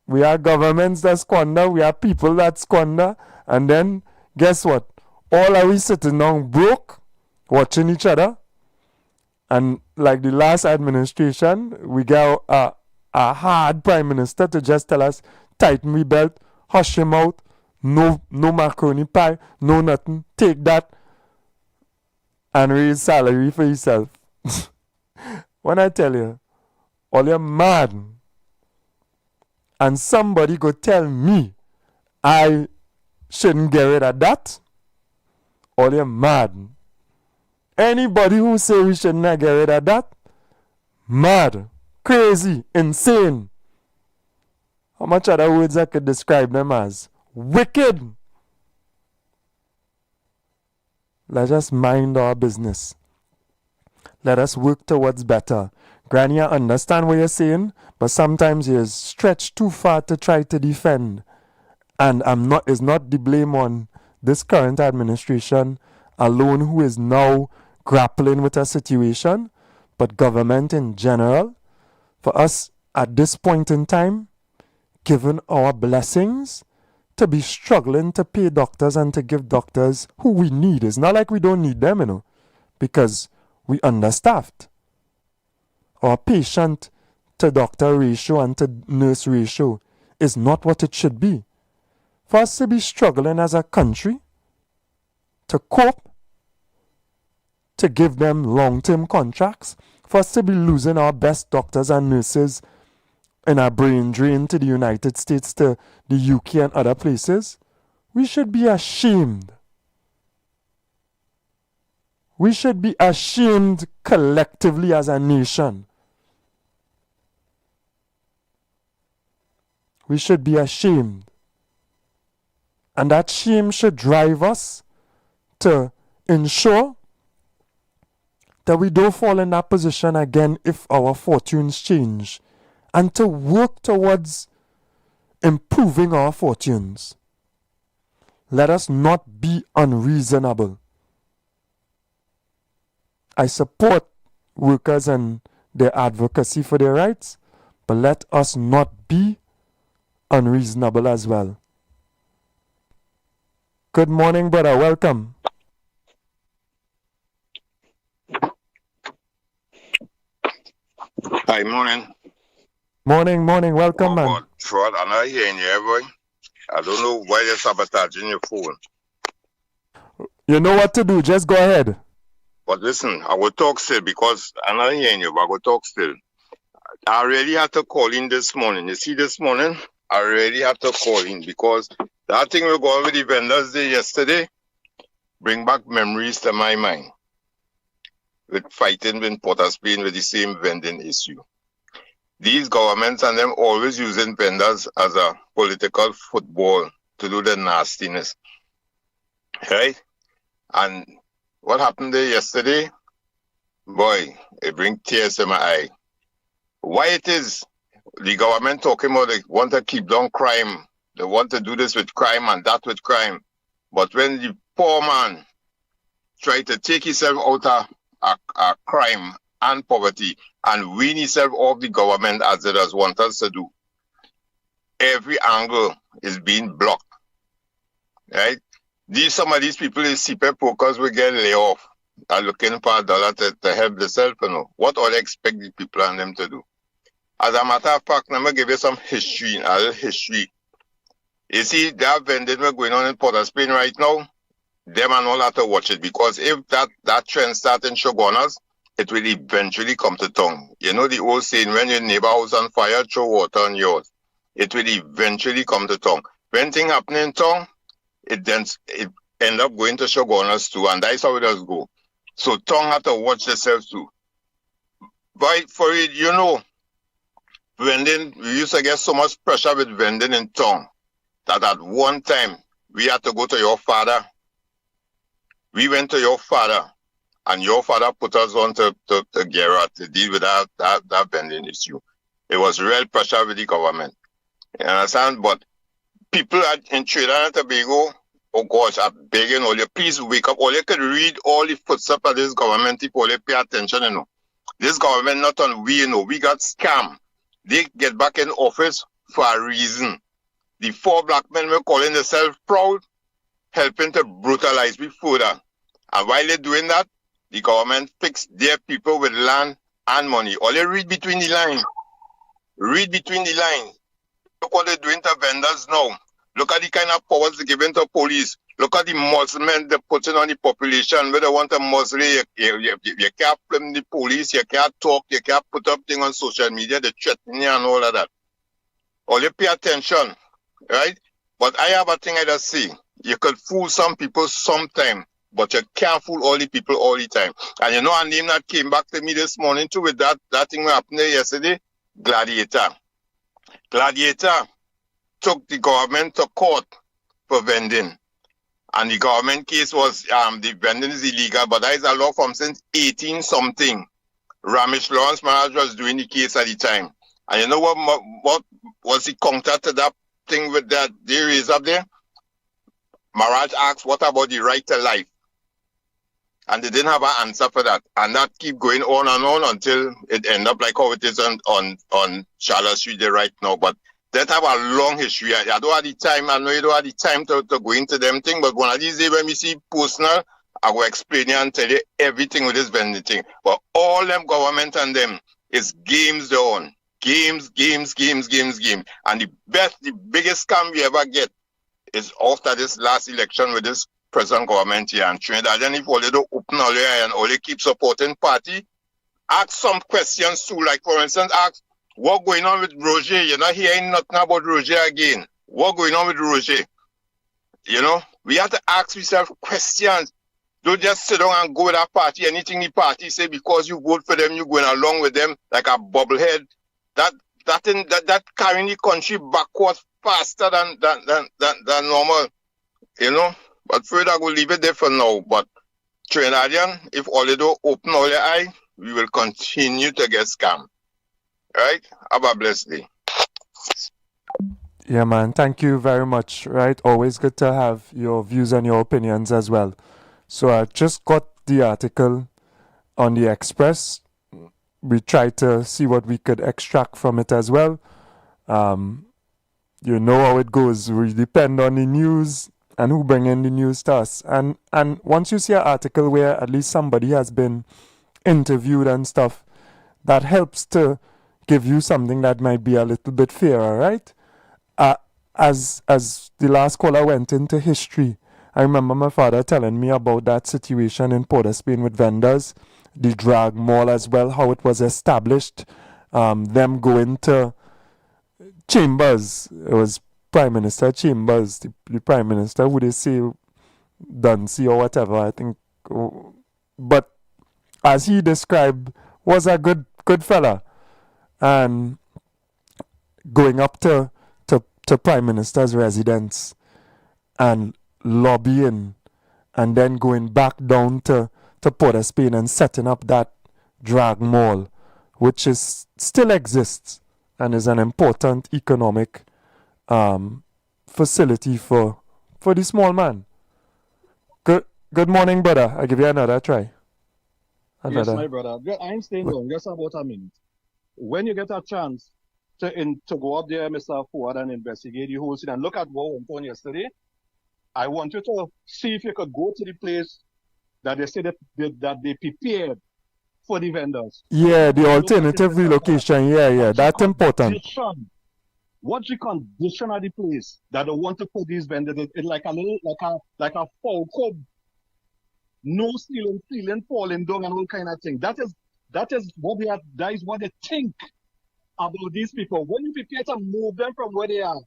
We are governments that squander, we are people that squander, and then guess what? All are we sitting down broke, watching each other. And like the last administration, we got a hard prime minister to just tell us, tighten we belt, hush him out, no macaroni pie, no nothing, take that and raise salary for yourself. When I tell you, all you're mad, and somebody go tell me I shouldn't get rid of that, all you're mad. Anybody who say we should not get rid of that, mad, crazy, insane. How much other words I could describe them as? Wicked. Let us mind our business. Let us work towards better. Granny, I understand what you're saying, but sometimes you're stretched too far to try to defend. And it's not the blame on this current administration alone who is now grappling with a situation, but government in general. For us at this point in time, given our blessings, to be struggling to pay doctors and to give doctors who we need. It's not like we don't need them, because we understaffed. Our patient to doctor ratio and to nurse ratio is not what it should be. For us to be struggling as a country to cope, to give them long-term contracts, for us to be losing our best doctors and nurses in a brain drain to the United States, to the UK and other places, we should be ashamed. We should be ashamed collectively as a nation. We should be ashamed. And that shame should drive us to ensure that we don't fall in that position again if our fortunes change, and to work towards improving our fortunes. Let us not be unreasonable. I support workers and their advocacy for their rights, but let us not be unreasonable as well. Good morning, brother. Welcome. Hi, morning. Morning. Welcome, man. God, fraud, I'm not hearing you, boy. I don't know why you're sabotaging your phone. You know what to do. Just go ahead. But listen, I will talk still because I'm not hearing you, but I will talk still. I really had to call in this morning. You see, this morning, I really had to call in because that thing we go on with the vendors day yesterday bring back memories to my mind. With fighting in Port of Spain with the same vending issue. These governments and them always using vendors as a political football to do the nastiness. Right? And what happened there yesterday? Boy, it brings tears to my eye. Why it is the government talking about they want to keep down crime. They want to do this with crime and that with crime. But when the poor man try to take himself out of a crime and poverty and wean himself off the government as it does want us to do, every angle is being blocked. Right? Some of these people is CPAP workers will get laid off are looking for a dollar to help themselves, you know. What all they expect the people and them to do? As a matter of fact, let me give you some history, a little history. You see, that vending going on in Port of Spain right now, them and all have to watch it because if that trend starts in Shogunas, it will eventually come to town. You know the old saying, when your neighbor house on fire, throw water on yours. It will eventually come to town. When things happen in town, it end up going to Shogunas too, and that's how it does go. So town have to watch themselves too. But for it, you know, vending, we used to get so much pressure with vending in town that at one time we had to go to your father. We went to your father, and your father put us on to Gerard to deal with that vending issue. It was real pressure with the government. You understand? But people in Trinidad and Tobago, oh gosh, I'm begging all you, please wake up. All you could read all the footsteps of this government, if all you pay attention, you know. This government not on we, you know, we got scammed. They get back in office for a reason. The 4 black men were calling themselves proud, helping to brutalize me further. And while they're doing that, the government fixed their people with land and money. All you read between the lines. Read between the lines. Look what they're doing to vendors now. Look at the kind of powers they're giving to police. Look at the muzzlement they're putting on the population. Where they want to muzzle you, you can't blame the police, you can't talk, you can't put up things on social media, they threaten you and all of that. All you pay attention, right? But I have a thing I just see. You could fool some people sometime, but you can't fool all the people all the time. And you know a name that came back to me this morning too with that thing that happened there yesterday? Gladiator. Gladiator took the government to court for vending. And the government case was the vending is illegal, but that is a law from since 18-something. Ramesh Lawrence Maharaj was doing the case at the time. And you know what was the counter to that thing with that they raised up there? Maharaj asked, what about the right to life? And they didn't have an answer for that. And that keep going on and on until it end up like how it is on Charlotte Street there right now. But that have a long history. I don't have the time. I know you don't have the time to go into them things. But one of these days when we see personal, I will explain you and tell you everything with this vending thing. But all them government and them is games they're on. Games. And the biggest scam we ever get is after this last election with this present government here and Trinidad. And if all they don't open all your eye and all they keep supporting party, ask some questions too. Like for instance, ask, what going on with Roger? You're not hearing nothing about Roger again. What going on with Roger? You know, we have to ask ourselves questions. Don't just sit down and go with that party. Anything the party say because you vote for them, you're going along with them like a bubblehead. That carrying the country backwards faster than normal. You know? But further, I will leave it there for now. But Trinidadian, if all they don't open all their eye, we will continue to get scammed. Right? Have a blessed day. Yeah, man. Thank you very much. Right. Always good to have your views and your opinions as well. So I just got the article on the Express. We tried to see what we could extract from it as well. You know how it goes. We depend on the news and who bring in the news to us. And once you see an article where at least somebody has been interviewed and stuff, that helps to give you something that might be a little bit fairer, right? As the last caller went into history, I remember my father telling me about that situation in Port of Spain with vendors, the drag mall as well, how it was established, them going to Chambers. It was Prime Minister Chambers, the Prime Minister, who they say Duncy or whatever, I think. But as he described, was a good fella. And going up to Prime Minister's residence and lobbying, and then going back down to Port of Spain and setting up that drag mall, which is still exists and is an important economic facility for the small man. Good morning, brother. I'll give you another try. Yes, my brother. I'm staying long, just about a minute. When you get a chance to go up there, Mr. Ford, and investigate the whole scene and look at what went on yesterday, I want you to see if you could go to the place that they say that they prepared for the vendors. Yeah, the alternative relocation. Yeah, that's important. What's the condition of the place that they want to put these vendors? It's like a foul cub. No ceiling falling down and all kind of thing. That is what they think about these people. When you prepare to move them from where they are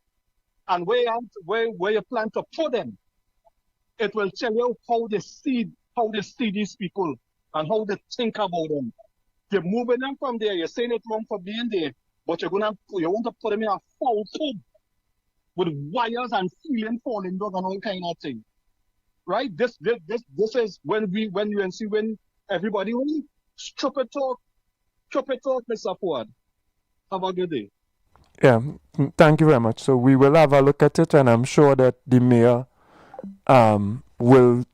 and where you plan to put them, it will tell you how they see these people and how they think about them. You're moving them from there. You're saying it's wrong for being there, but you want to put them in a foul tub with wires and ceiling falling down and all kind of thing. Right? This is when everybody only stupid talk, Mr. Ford. Have a good day. Yeah, thank you very much. So we will have a look at it, and I'm sure that the mayor will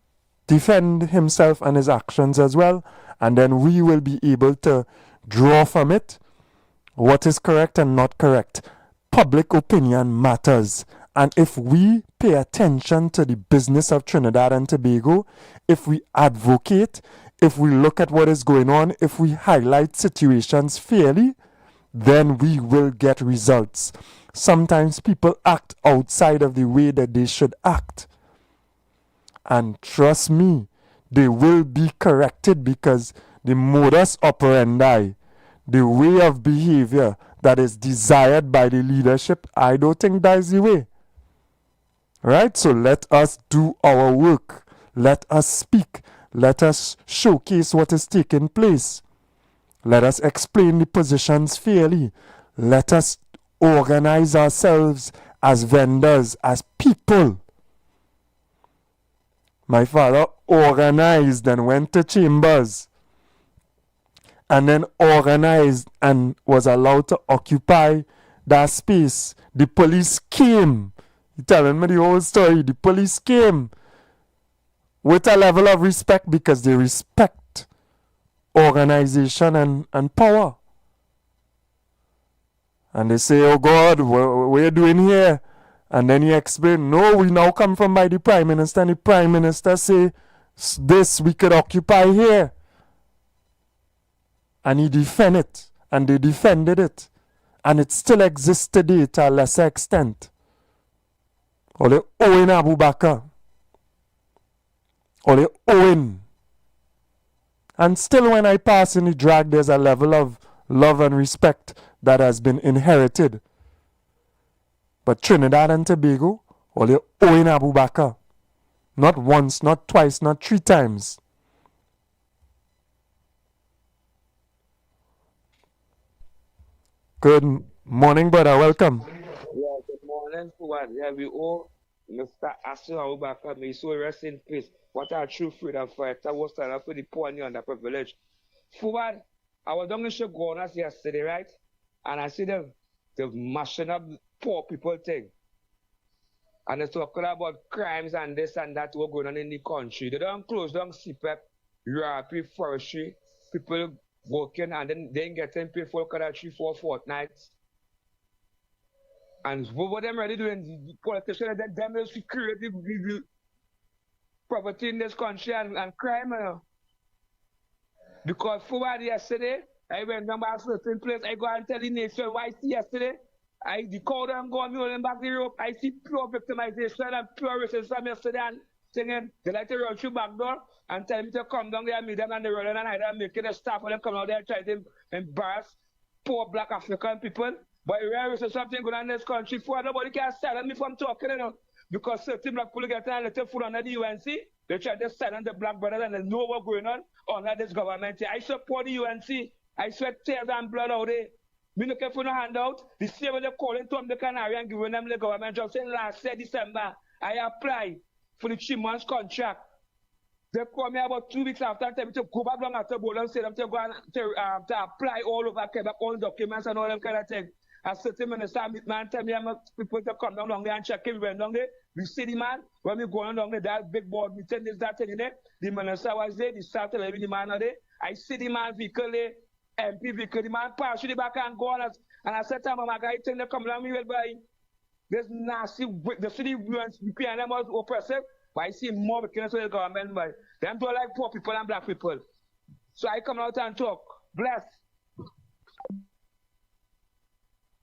defend himself and his actions as well, and then we will be able to draw from it what is correct and not correct. Public opinion matters, and if we pay attention to the business of Trinidad and Tobago, if we advocate, if we look at what is going on, if we highlight situations fairly, then we will get results. Sometimes people act outside of the way that they should act. And trust me, they will be corrected, because the modus operandi, the way of behavior that is desired by the leadership, I don't think that is the way. Right? So let us do our work. Let us speak. Let us showcase what is taking place. Let us explain the positions fairly. Let us organize ourselves as vendors, as people. My father organized and went to Chambers, and then organized and was allowed to occupy that space. The police came. You're telling me the whole story. The police came with a level of respect, because they respect organization and power. And they say, oh God, what are you doing here? And then he explained, no, we now come from by the Prime Minister, and the Prime Minister say, this we could occupy here. And he defended it, and they defended it. And it still exists today to a lesser extent. Ole Owen Abubakar. Ole Owen. And still when I pass in the drag, there's a level of love and respect that has been inherited. But Trinidad and Tobago, Ole Owen Abubakar. Not once, not twice, not 3 times. Good morning, brother. Welcome. Yeah, good morning, Fuad. Yeah, we all Mr. Asu Abubakar, may so rest in peace. What a true freedom fighter was stand for the poor and the underprivileged. I was down in Shogunas yesterday, right? And I see them mashing up poor people thing. And they're talking about crimes and this and that were going on in the country. They don't close down CPEP, URP, forestry, people working and then they ain't getting paid for 3-4 fortnights. And what them really doing, the politicians, them is to create the poverty in this country and crime. Because forward yesterday, I went down by a certain place, I go and tell the nation why I see yesterday. The cow them go on me back the rope. I see pure victimization and pure racism yesterday and singing. They like to run through back door and tell me to come down there and meet them and they run and I making a staff for them come out there and try to embarrass poor black African people. But if there is something going on in this country, for nobody can silence me from talking, you know. Because certain black people get a little food under the UNC, they try to silence the black brothers and they know what's going on under this government. I support the UNC. I sweat tears and blood out there. Me looking for no handout. The same way they calling Tom the Canary and giving them the government job. Saying last year, December, I applied for the 3 months contract. They called me about 2 weeks after, tell me to go back down after board and say them to go and to apply all over Quebec, all documents and all them kind of things. A certain minister meet man tell me I'm people to come down there and check him. We went down there. We see the man. When we go down there, that big board meeting, this, that, thing in there. The minister was there. The staff tell me the man there. I see the man vehicle there. MP vehicle, the man pass the back and go on. And I said to my guy, think they come down me well by. There's nasty, the city PNM was oppressive, but I see more wickedness with the government by. Them don't like poor people and black people. So I come out and talk. Bless.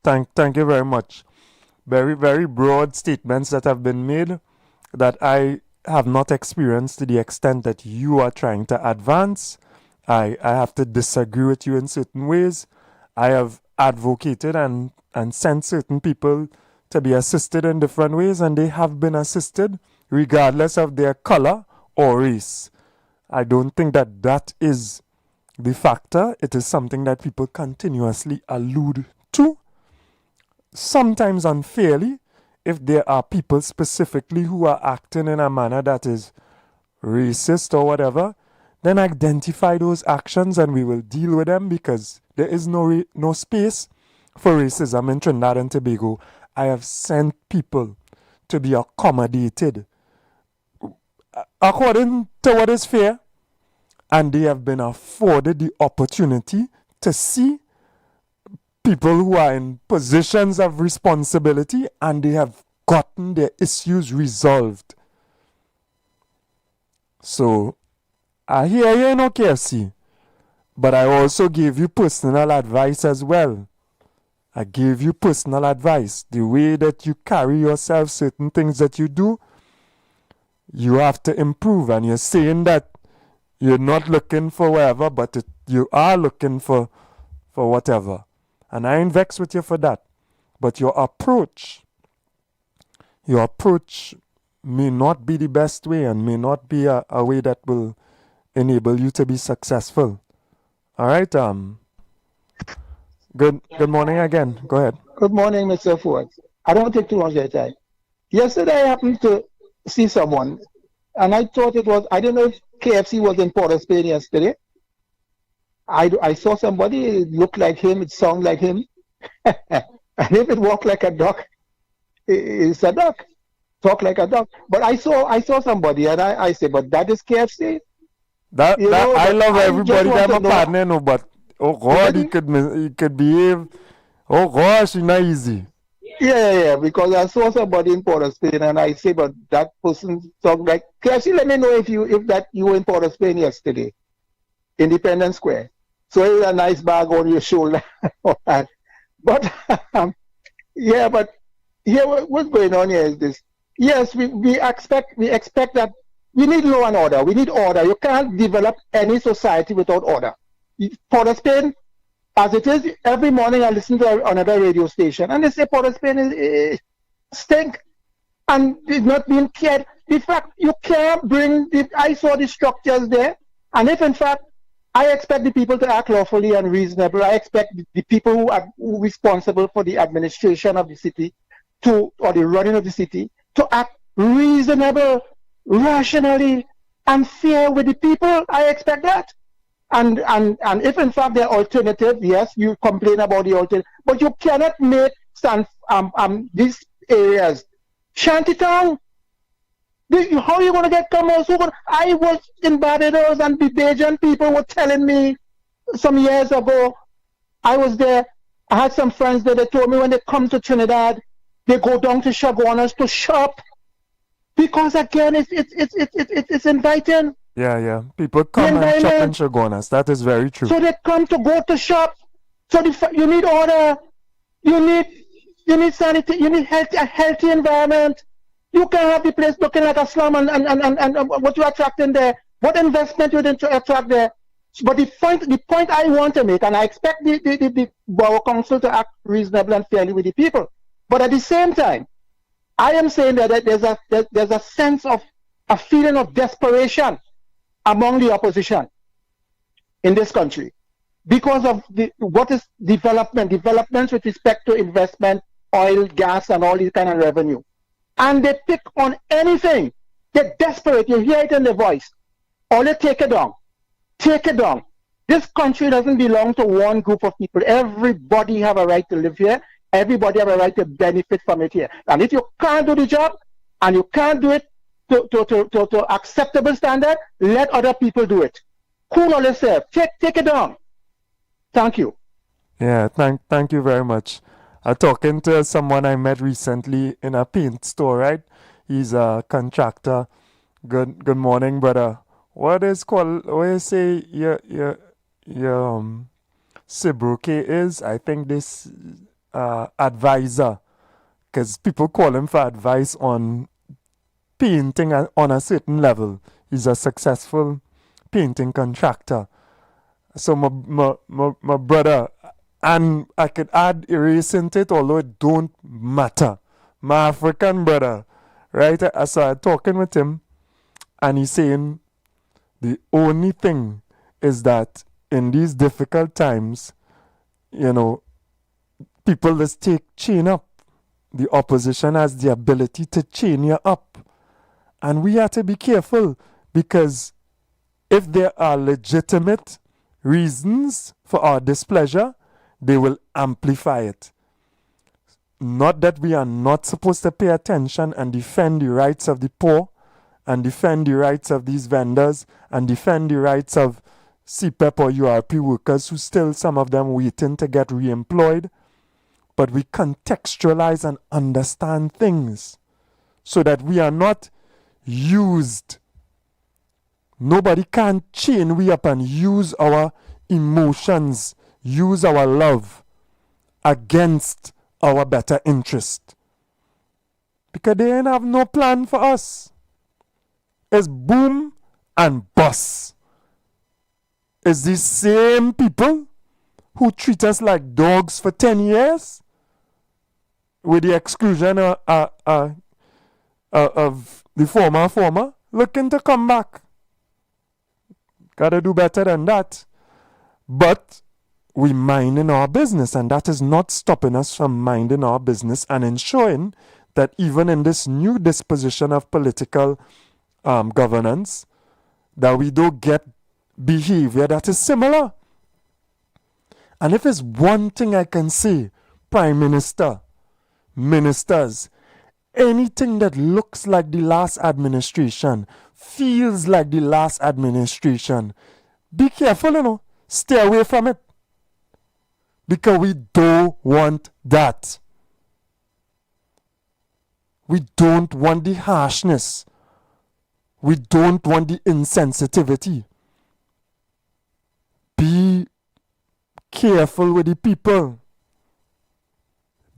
Thank you very much. Very, very broad statements that have been made that I have not experienced to the extent that you are trying to advance. I have to disagree with you in certain ways. I have advocated and sent certain people to be assisted in different ways, and they have been assisted regardless of their color or race. I don't think that that is the factor. It is something that people continuously allude to, sometimes unfairly, if there are people specifically who are acting in a manner that is racist or whatever. Then identify those actions and we will deal with them, because there is no space for racism in Trinidad and Tobago. I have sent people to be accommodated according to what is fair, and they have been afforded the opportunity to see people who are in positions of responsibility, and they have gotten their issues resolved. So I hear you in KFC, but I also gave you personal advice as well. I gave you personal advice. The way that you carry yourself, certain things that you do, you have to improve. And you're saying that you're not looking for whatever, but you are looking for whatever. And I ain't vexed with you for that. But your approach may not be the best way and may not be a way that will enable you to be successful. All right. Good morning again. Go ahead. Good morning, Mr. Ford. I don't take too much of your time. Yesterday I happened to see someone, and I thought it was, I don't know if KFC was in Port of Spain yesterday. I saw somebody, it looked like him, it sounded like him. And if it walked like a duck, it's a duck. Talk like a duck. But I saw somebody, and I said, but that is KFC? I love everybody that I'm a partner, no, but oh God, he could behave. Oh gosh, it's not easy. Yeah, because I saw somebody in Port of Spain, and I say, but that person talk like KFC. Let me know if you were in Port of Spain yesterday, Independence Square. So it was a nice bag on your shoulder. But yeah, but here what's going on here is this. Yes, we expect that. We need law and order. We need order. You can't develop any society without order. Port of Spain, as it is, every morning I listen to another radio station, and they say Port of Spain is stink, and it's not being cared. In fact, you can't bring I saw the structures there, and if in fact I expect the people to act lawfully and reasonable, I expect the people who are responsible for the administration of the city or the running of the city to act reasonable, rationally, and fair with the people. I expect that. And if in fact there are alternatives, yes, you complain about the alternative, but you cannot make these areas. Shantytown. How are you going to get commerce? I was in Barbados, and the Bajan people were telling me some years ago. I was there. I had some friends there. They told me when they come to Trinidad, they go down to Chaguanas to shop, because again, it's inviting. Yeah. People come and shop in Chaguanas. That is very true. So they come to go to shop. So you need order. You need sanity. You need a healthy environment. You can't have the place looking like a slum and what you attract in there. What investment you didn't attract there. But the point I want to make, and I expect the Borough Council to act reasonably and fairly with the people. But at the same time, I am saying that there's a sense of a feeling of desperation among the opposition in this country because of what is developments with respect to investment, oil, gas, and all these kind of revenue. And they pick on anything. They're desperate. You hear it in their voice. Or they take it down. Take it down. This country doesn't belong to one group of people. Everybody have a right to live here. Everybody have a right to benefit from it here. And if you can't do the job, and you can't do it to acceptable standard, let other people do it. Cool on yourself. Take it down. Thank you. Yeah, thank you very much. Talking to someone I met recently in a paint store, right? He's a contractor. Good morning, brother. What you say your sobriquet is? I think this advisor, because people call him for advice on painting on a certain level. He's a successful painting contractor. So my brother, and I could add erasing it, although it don't matter. My African brother, right? So I'm talking with him, and he's saying the only thing is that in these difficult times, people just chain up. The opposition has the ability to chain you up. And we have to be careful, because if there are legitimate reasons for our displeasure, they will amplify it. Not that we are not supposed to pay attention and defend the rights of the poor, and defend the rights of these vendors, and defend the rights of CPEP or URP workers who still, some of them, waiting to get re-employed. But we contextualize and understand things so that we are not used. Nobody can chain we up and use our emotions, use our love against our better interest. Because they ain't have no plan for us. It's boom and bust. It's the same people who treat us like dogs for 10 years, with the exclusion of the former, looking to come back. Gotta do better than that. But we minding our business, and that is not stopping us from minding our business and ensuring that even in this new disposition of political governance, that we don't get behavior that is similar. And if it's one thing I can say, Prime Minister, ministers, anything that looks like the last administration, feels like the last administration, be careful, stay away from it. Because we don't want that. We don't want the harshness. We don't want the insensitivity. Be careful with the people.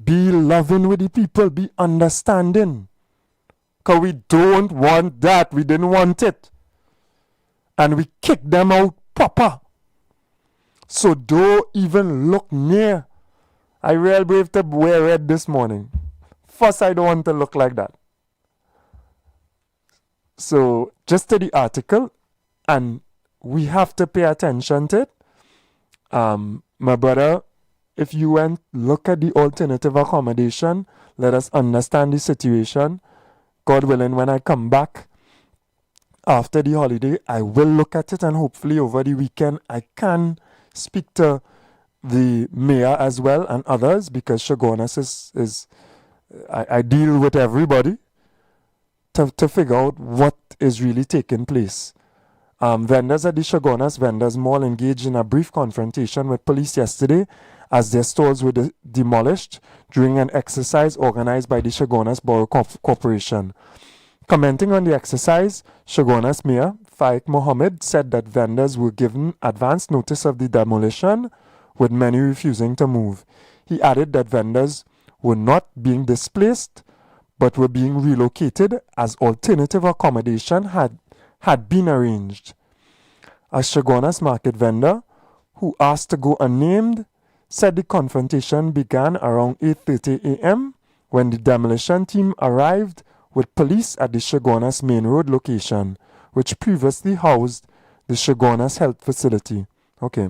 Be loving with the people. Be understanding. Because we don't want that. We didn't want it. And we kicked them out proper. So don't even look near. I real brave to wear red this morning. First, I don't want to look like that. So just to the article, and we have to pay attention to it. My brother, if you went look at the alternative accommodation, let us understand the situation. God willing, when I come back after the holiday, I will look at it, and hopefully over the weekend I can speak to the mayor as well and others, because Shogunas I deal with everybody to figure out what is really taking place. Vendors at the Shogunas Vendors Mall engaged in a brief confrontation with police yesterday as their stores were demolished during an exercise organized by the Shogunas Borough Corporation. Commenting on the exercise, Shogunas Mayor Faik Mohammed said that vendors were given advance notice of the demolition, with many refusing to move. He added that vendors were not being displaced, but were being relocated as alternative accommodation had been arranged. A Shogunas market vendor, who asked to go unnamed, said the confrontation began around 8:30 a.m. when the demolition team arrived with police at the Shogunas Main Road location, which previously housed the Shogunas Health Facility. Okay.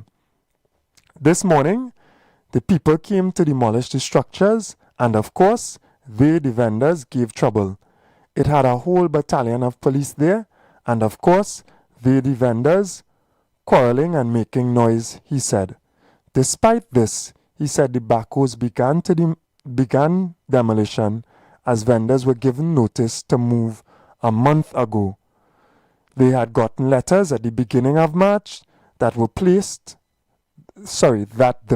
This morning, the people came to demolish the structures, and of course, the vendors gave trouble. It had a whole battalion of police there, and of course, the vendors quarreling and making noise, he said. Despite this, he said the backhoes began demolition as vendors were given notice to move a month ago. They had gotten letters at the beginning of March that the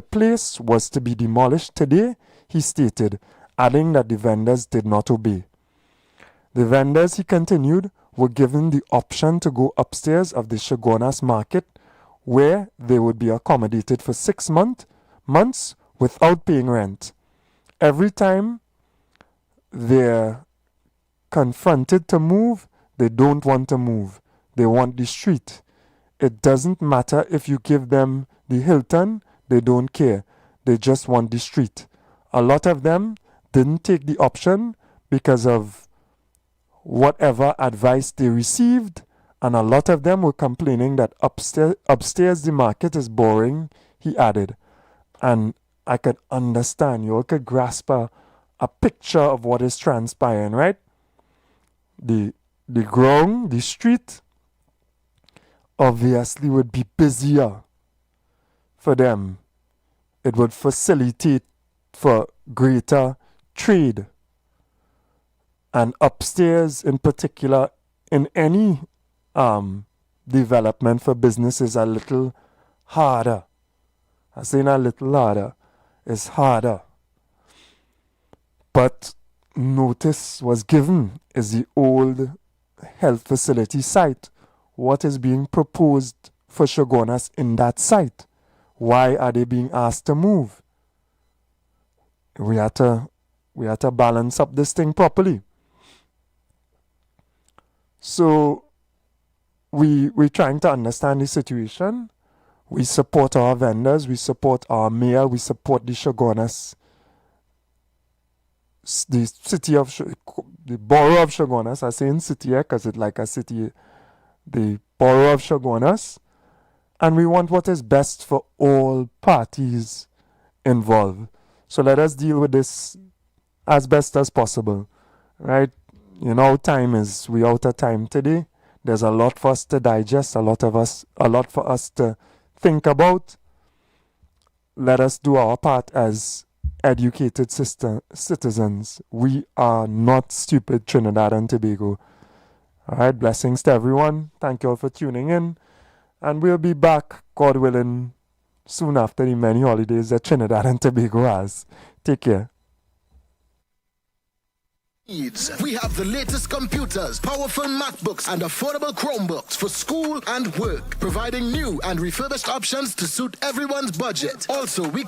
place was to be demolished today, he stated, adding that the vendors did not obey. The vendors, he continued, were given the option to go upstairs of the Shogunas market, where they would be accommodated for 6 months without paying rent. Every time they're confronted to move, they don't want to move. They want the street. It doesn't matter if you give them the Hilton, they don't care. They just want the street. A lot of them didn't take the option because of whatever advice they received, and a lot of them were complaining that upstairs the market is boring, he added. And I could understand, you all could grasp a picture of what is transpiring, right? The ground, the street, obviously would be busier for them. It would facilitate for greater trade. And upstairs in particular, in any development for business is a little harder. I'm saying a little harder. It's harder. But notice was given is the old health facility site. What is being proposed for Shogunas in that site? Why are they being asked to move? We have to balance up this thing properly. So we're trying to understand the situation. We support our vendors, we support our mayor, we support the Shogunas, the borough of Shogunas. I say in city here because it's like a city, the borough of Shogunas. And we want what is best for all parties involved. So let us deal with this as best as possible, right? You know, time is, we out of time today. There's a lot for us to digest, a lot for us to think about. Let us do our part as educated citizens. We are not stupid, Trinidad and Tobago. All right, blessings to everyone. Thank you all for tuning in. And we'll be back, God willing, soon after the many holidays that Trinidad and Tobago has. Take care. We have the latest computers, powerful MacBooks, and affordable Chromebooks for school and work, providing new and refurbished options to suit everyone's budget. Also, we